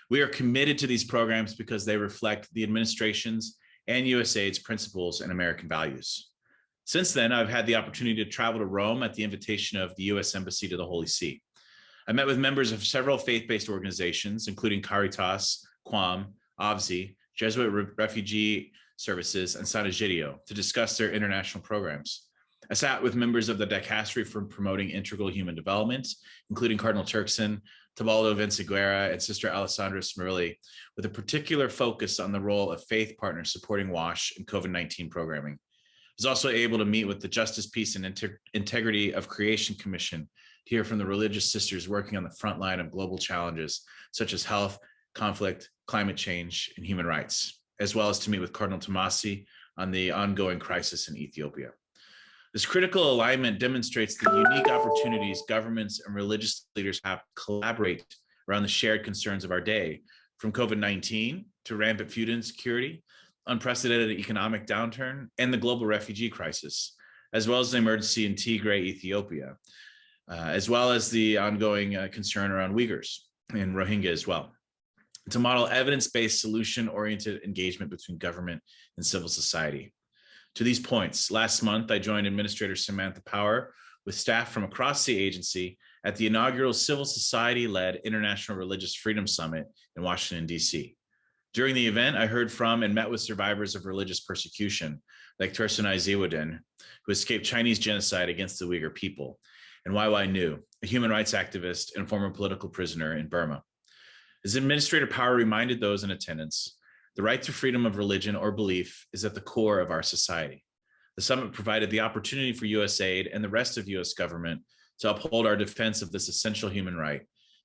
We are committed to these programs because they reflect the administration's and USAID's principles and American values. Since then, I've had the opportunity to travel to Rome at the invitation of the US Embassy to the Holy See. I met with members of several faith-based organizations, including Caritas, Quam, OBSI, Jesuit Refugee Services, and San Egidio, to discuss their international programs. I sat with members of the Dicastery for Promoting Integral Human Development, including Cardinal Turkson, Tebaldo Vinciguerra, and Sister Alessandra Smerilli, with a particular focus on the role of faith partners supporting WASH and COVID-19 programming. I was also able to meet with the Justice, Peace, and Integrity of Creation Commission to hear from the religious sisters working on the front line of global challenges such as health, conflict, climate change, and human rights, as well as to meet with Cardinal Tomasi on the ongoing crisis in Ethiopia. This critical alignment demonstrates the unique opportunities governments and religious leaders have to collaborate around the shared concerns of our day, from COVID-19 to rampant food insecurity, unprecedented economic downturn, and the global refugee crisis, as well as the emergency in Tigray, Ethiopia, as well as the ongoing concern around Uyghurs and Rohingya as well, to model evidence-based solution-oriented engagement between government and civil society. To these points, last month, I joined Administrator Samantha Power with staff from across the agency at the inaugural civil society-led International Religious Freedom Summit in Washington, D.C. During the event, I heard from and met with survivors of religious persecution, like Tursunay Ziwuddin, who escaped Chinese genocide against the Uyghur people, and YY Nu, a human rights activist and former political prisoner in Burma. As Administrator Power reminded those in attendance, the right to freedom of religion or belief is at the core of our society. The summit provided the opportunity for USAID and the rest of US government to uphold our defense of this essential human right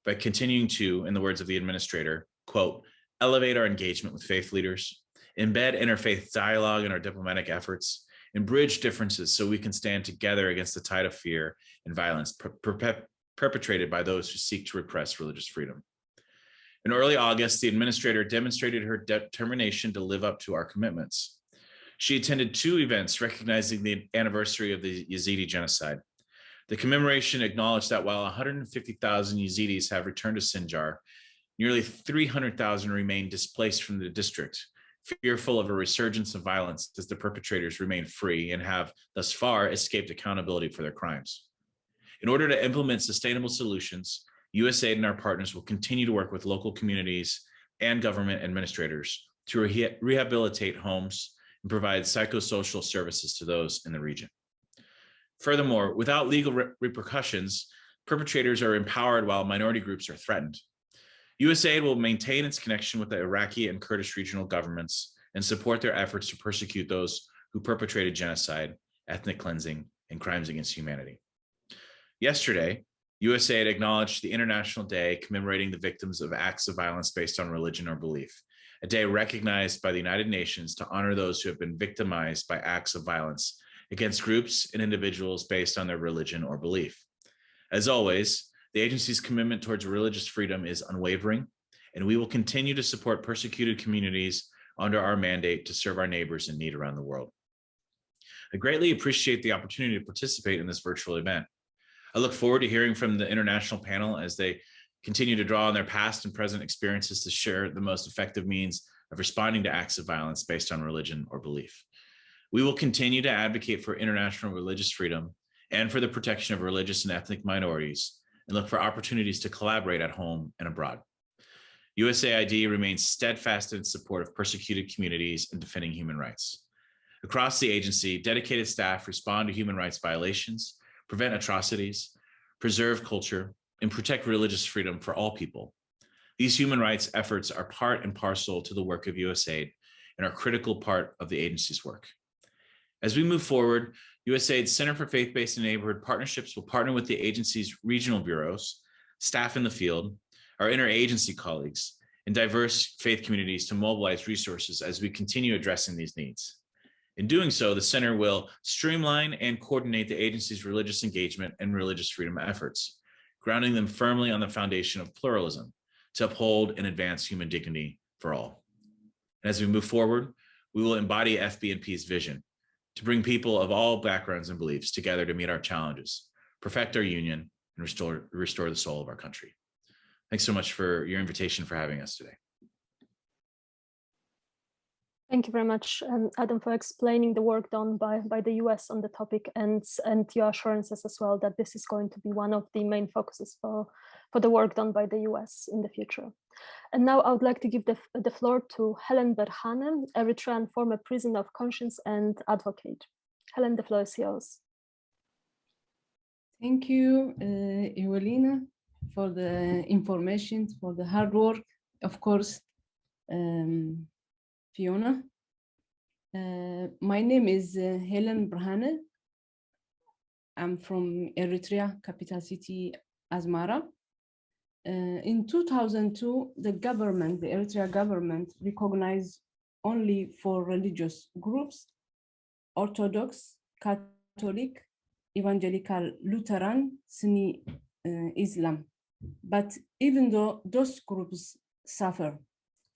by continuing to, in the words of the administrator, quote, elevate our engagement with faith leaders, embed interfaith dialogue in our diplomatic efforts, and bridge differences so we can stand together against the tide of fear and violence perpetrated by those who seek to repress religious freedom. In early August, the administrator demonstrated her determination to live up to our commitments. She attended 2 events recognizing the anniversary of the Yazidi genocide. The commemoration acknowledged that while 150,000 Yazidis have returned to Sinjar, nearly 300,000 remain displaced from the district, fearful of a resurgence of violence as the perpetrators remain free and have thus far escaped accountability for their crimes. In order to implement sustainable solutions, USAID and our partners will continue to work with local communities and government administrators to rehabilitate homes and provide psychosocial services to those in the region. Furthermore, without legal repercussions, perpetrators are empowered while minority groups are threatened. USAID will maintain its connection with the Iraqi and Kurdish regional governments and support their efforts to persecute those who perpetrated genocide, ethnic cleansing, and crimes against humanity. Yesterday, USAID acknowledged the International Day commemorating the victims of acts of violence based on religion or belief, a day recognized by the United Nations to honor those who have been victimized by acts of violence against groups and individuals based on their religion or belief. As always, the agency's commitment towards religious freedom is unwavering, and we will continue to support persecuted communities under our mandate to serve our neighbors in need around the world. I greatly appreciate the opportunity to participate in this virtual event. I look forward to hearing from the international panel as they continue to draw on their past and present experiences to share the most effective means of responding to acts of violence based on religion or belief. We will continue to advocate for international religious freedom and for the protection of religious and ethnic minorities, and look for opportunities to collaborate at home and abroad. USAID remains steadfast in support of persecuted communities and defending human rights. Across the agency, dedicated staff respond to human rights violations, prevent atrocities, preserve culture, and protect religious freedom for all people. These human rights efforts are part and parcel to the work of USAID and are a critical part of the agency's work. As we move forward, USAID's Center for Faith-Based and Neighborhood Partnerships will partner with the agency's regional bureaus, staff in the field, our interagency colleagues, and diverse faith communities to mobilize resources as we continue addressing these needs. In doing so, the center will streamline and coordinate the agency's religious engagement and religious freedom efforts, grounding them firmly on the foundation of pluralism to uphold and advance human dignity for all. And as we move forward, we will embody FB&P's vision to bring people of all backgrounds and beliefs together to meet our challenges, perfect our union, and restore the soul of our country. Thanks so much for your invitation, for having us today. Thank you very much, Adam, for explaining the work done by the US on the topic and your assurances as well that this is going to be one of the main focuses for the work done by the US in the future. And now I would like to give the floor to Helen Berhane, Eritrean former prisoner of conscience and advocate. Helen, the floor is yours. Thank you, Evelina, for the information, for the hard work. Of course, Fiona. My name is Helen Berhane. I'm from Eritrea, capital city Asmara. In 2002, the Eritrea government recognized only 4 religious groups: Orthodox, Catholic, Evangelical Lutheran, Sunni Islam. But even though those groups suffer,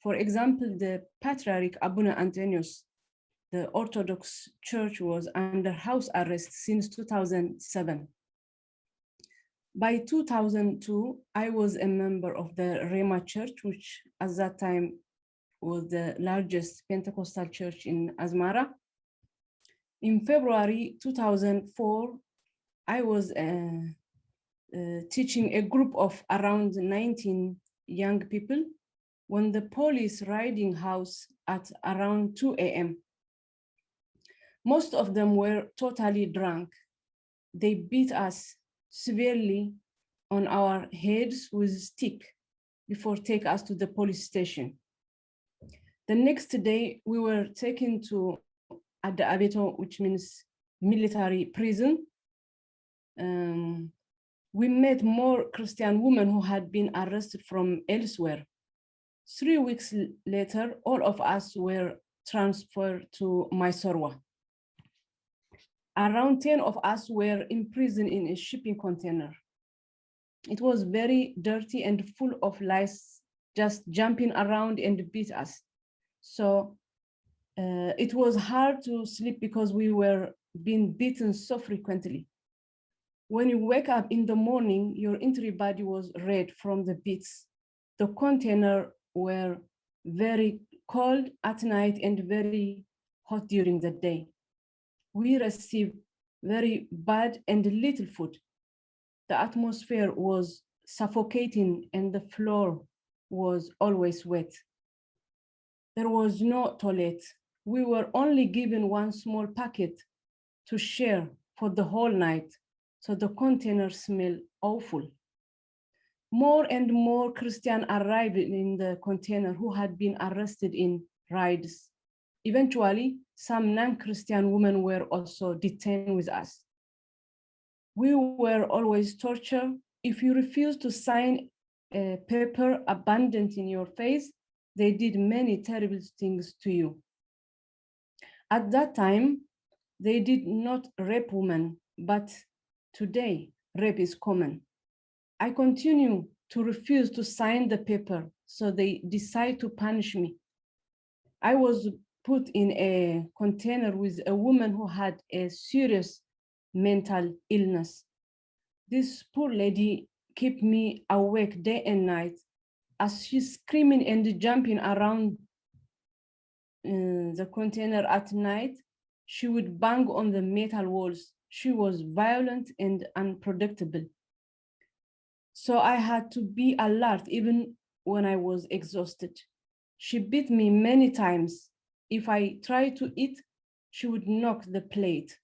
for example, the Patriarch Abuna Antonius, the Orthodox Church was under house arrest since 2007. By 2002, I was a member of the Rema Church, which at that time was the largest Pentecostal church in Asmara. In February 2004, I was teaching a group of around 19 young people when the police raiding house at around 2 a.m. Most of them were totally drunk. They beat us severely on our heads with stick before take us to the police station. The next day, we were taken to Adda Abeto, which means military prison. We met more Christian women who had been arrested from elsewhere. 3 weeks later, all of us were transferred to Mysarwa. Around 10 of us were imprisoned in a shipping container. It was very dirty and full of lice, just jumping around and beat us. So it was hard to sleep because we were being beaten so frequently. When you wake up in the morning, your entire body was red from the beats. The container were very cold at night and very hot during the day. We received very bad and little food. The atmosphere was suffocating and the floor was always wet. There was no toilet. We were only given one small packet to share for the whole night, so the container smelled awful. More and more Christians arrived in the container who had been arrested in raids. Eventually, some non-Christian women were also detained with us. We were always tortured. If you refuse to sign a paper abandoned in your face, they did many terrible things to you. At that time, they did not rape women, but today, rape is common. I continue to refuse to sign the paper, so they decide to punish me. I was put in a container with a woman who had a serious mental illness. This poor lady kept me awake day and night as she's screaming and jumping around the container at night. She would bang on the metal walls. She was violent and unpredictable. So I had to be alert even when I was exhausted. She beat me many times. If I tried to eat, she would knock the plate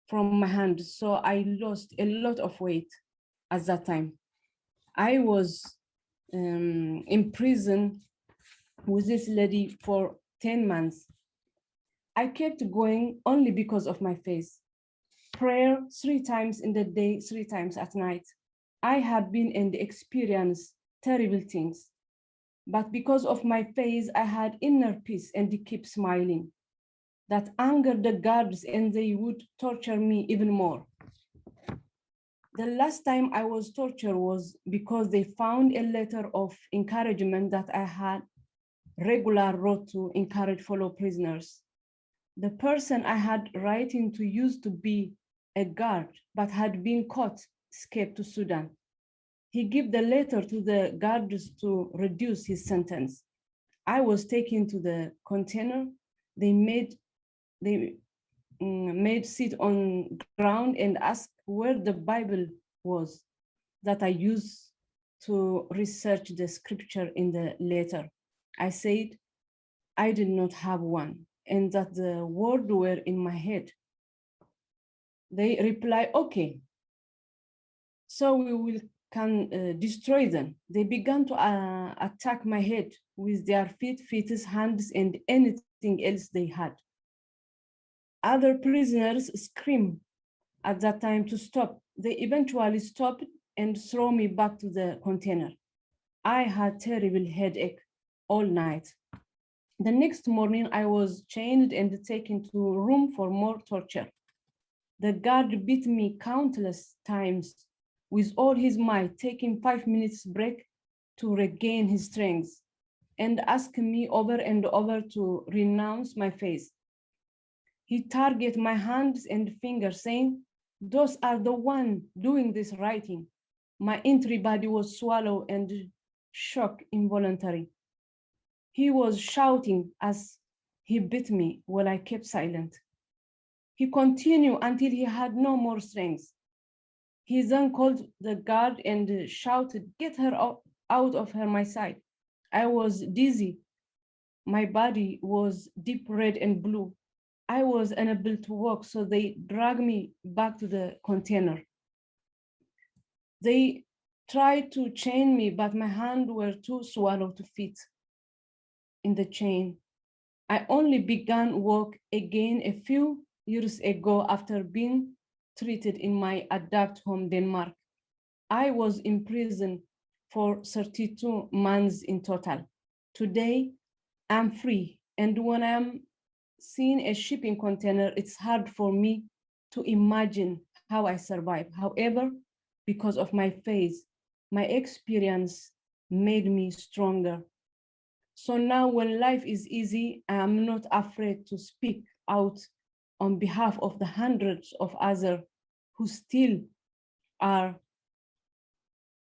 from my hand. So I lost a lot of weight at that time. I was in prison with this lady for 10 months. I kept going only because of my faith. Prayer 3 times in the day, 3 times at night. I have been and experienced terrible things. But because of my face, I had inner peace and kept smiling. That angered the guards and they would torture me even more. The last time I was tortured was because they found a letter of encouragement that I had regular wrote to encourage fellow prisoners. The person I had writing to used to be a guard, but had been caught, escaped to Sudan. He gave the letter to the guards to reduce his sentence. I was taken to the container. They made sit on ground and asked where the Bible was that I used to research the scripture in the letter. I said I did not have one and that the words were in my head. They replied, okay, so we can destroy them. They began to attack my head with their feet, hands, and anything else they had. Other prisoners screamed at that time to stop. They eventually stopped and threw me back to the container. I had terrible headache all night. The next morning, I was chained and taken to a room for more torture. The guard beat me countless times with all his might, taking 5 minutes break to regain his strength, and asked me over and over to renounce my faith. He targeted my hands and fingers, saying, those are the one doing this writing. My entire body was swallowed and shocked involuntarily. He was shouting as he beat me while I kept silent. He continued until he had no more strength. He then called the guard and shouted, get her out of my sight. I was dizzy. My body was deep red and blue. I was unable to walk, so they dragged me back to the container. They tried to chain me, but my hands were too swollen to fit in the chain. I only began work again a few years ago after being treated in my adopted home, Denmark. I was in prison for 32 months in total. Today, I'm free, and when I'm seeing a shipping container, it's hard for me to imagine how I survive. However, because of my faith, my experience made me stronger. So now when life is easy, I am not afraid to speak out on behalf of the hundreds of others who still are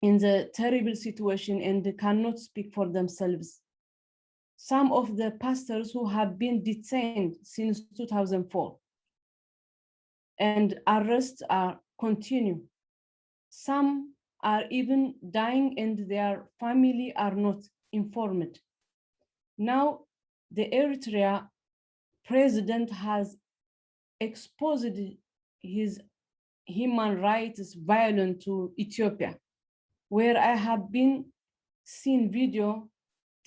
in the terrible situation and cannot speak for themselves. Some of the pastors who have been detained since 2004 and arrests are continue. Some are even dying and their family are not informed. Now, the Eritrea president has exposed his human rights violence to Ethiopia, where I have been seen video.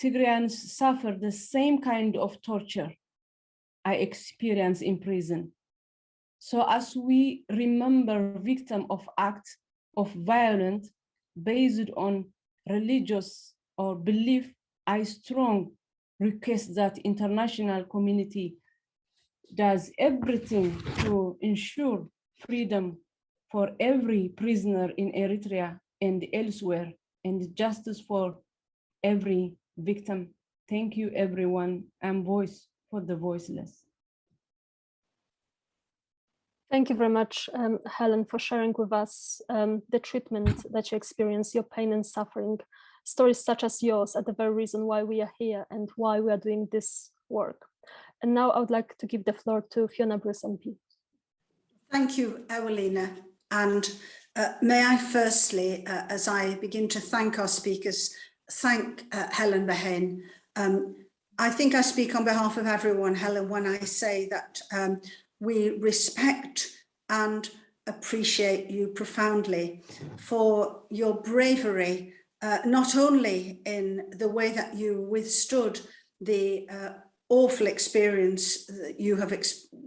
Tigrayans suffer the same kind of torture I experienced in prison. So as we remember victims of acts of violence based on religious or belief, I strongly request that international community does everything to ensure freedom for every prisoner in Eritrea and elsewhere, and justice for every victim. Thank you, everyone, and voice for the voiceless. Thank you very much, Helen, for sharing with us the treatment that you experienced, your pain and suffering. Stories such as yours are the very reason why we are here and why we are doing this work. And now I would like to give the floor to Fiona Bruce MP. Thank you, Ewelina. And may I firstly, as I begin to thank our speakers, thank Helen Behain. I think I speak on behalf of everyone, Helen, when I say that we respect and appreciate you profoundly for your bravery, not only in the way that you withstood the awful experience that you have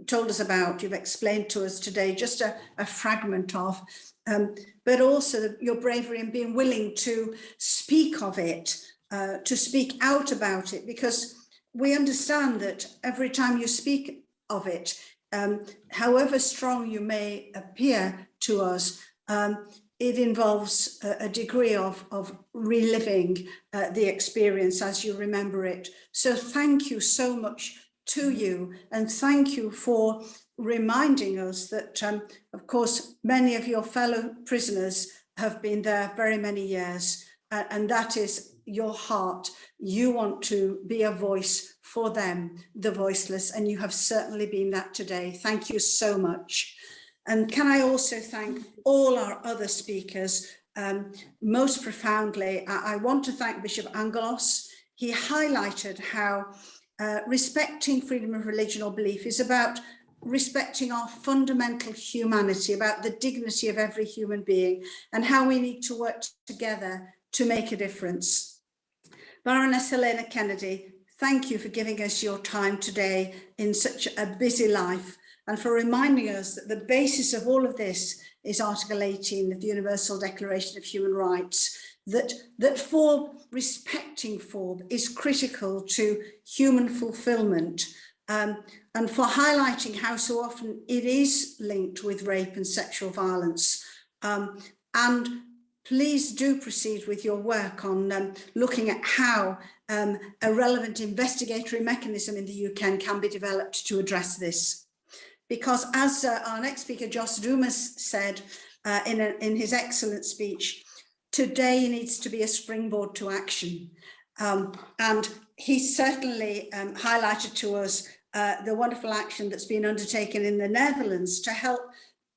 told us about, you've explained to us today, just a fragment of, but also your bravery in being willing to speak of it to speak out about it, because we understand that every time you speak of it, however strong you may appear to us, it involves a degree of reliving the experience as you remember it. So thank you so much to you, and thank you for reminding us that, of course, many of your fellow prisoners have been there very many years, and that is your heart. You want to be a voice for them, the voiceless, and you have certainly been that today. Thank you so much. And can I also thank all our other speakers, most profoundly. I want to thank Bishop Angelos. He highlighted how respecting freedom of religion or belief is about respecting our fundamental humanity, about the dignity of every human being, and how we need to work together to make a difference. Baroness Helena Kennedy, thank you for giving us your time today in such a busy life, and for reminding us that the basis of all of this is Article 18 of the Universal Declaration of Human Rights, that FORB, respecting FORB, is critical to human fulfillment, and for highlighting how so often it is linked with rape and sexual violence. And please do proceed with your work on looking at how a relevant investigatory mechanism in the UK can be developed to address this. Because as our next speaker, Jos Dumas, said in his excellent speech, today needs to be a springboard to action. And he certainly highlighted to us the wonderful action that's been undertaken in the Netherlands to help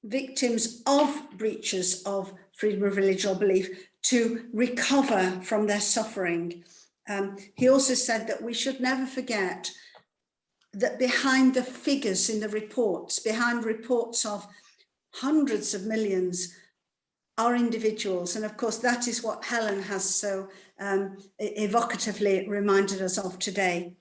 victims of breaches of freedom of religion or belief to recover from their suffering. He also said that we should never forget that behind the figures in the reports, behind reports of hundreds of millions, are individuals. And of course, that is what Helen has so evocatively reminded us of today.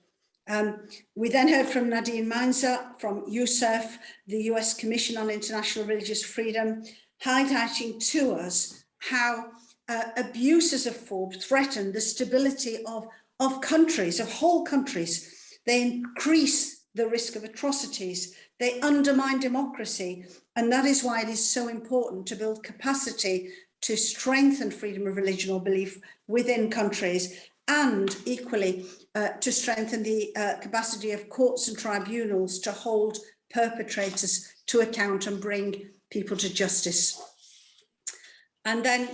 We then heard from Nadine Mainzer from USERF, the US Commission on International Religious Freedom, highlighting to us how abuses of FORB threaten the stability of countries, of whole countries. They increase the risk of atrocities, they undermine democracy, and that is why it is so important to build capacity to strengthen freedom of religion or belief within countries, and equally to strengthen the capacity of courts and tribunals to hold perpetrators to account and bring people to justice. And then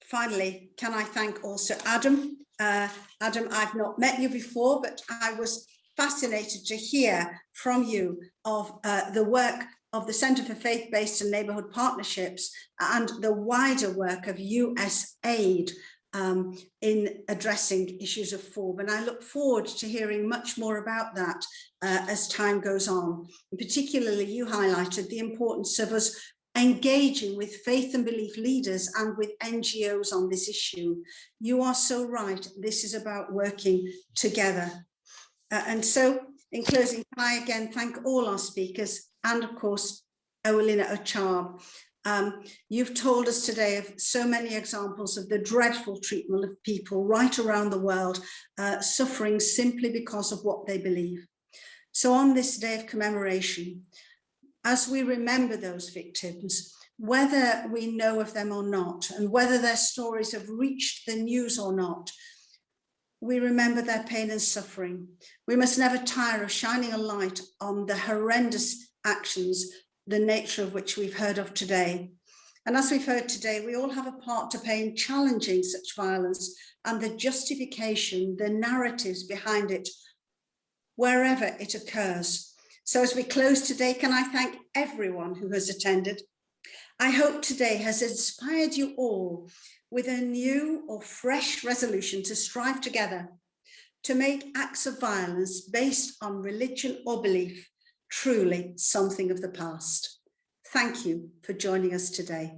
finally, can I thank also Adam? Adam, I've not met you before, but I was fascinated to hear from you of the work of the Centre for Faith-Based and Neighbourhood Partnerships and the wider work of USAID in addressing issues of FORB. And I look forward to hearing much more about that as time goes on. And particularly, you highlighted the importance of us engaging with faith and belief leaders and with NGOs on this issue. You are so right. This is about working together. And so, in closing, can I again thank all our speakers and, of course, Ewelina Ochab. You've told us today of so many examples of the dreadful treatment of people right around the world, suffering simply because of what they believe. So on this day of commemoration, as we remember those victims, whether we know of them or not, and whether their stories have reached the news or not, we remember their pain and suffering. We must never tire of shining a light on the horrendous actions, the nature of which we've heard of today. And as we've heard today, we all have a part to play in challenging such violence and the justification, the narratives behind it, wherever it occurs. So as we close today, can I thank everyone who has attended? I hope today has inspired you all with a new or fresh resolution to strive together to make acts of violence based on religion or belief truly something of the past. Thank you for joining us today.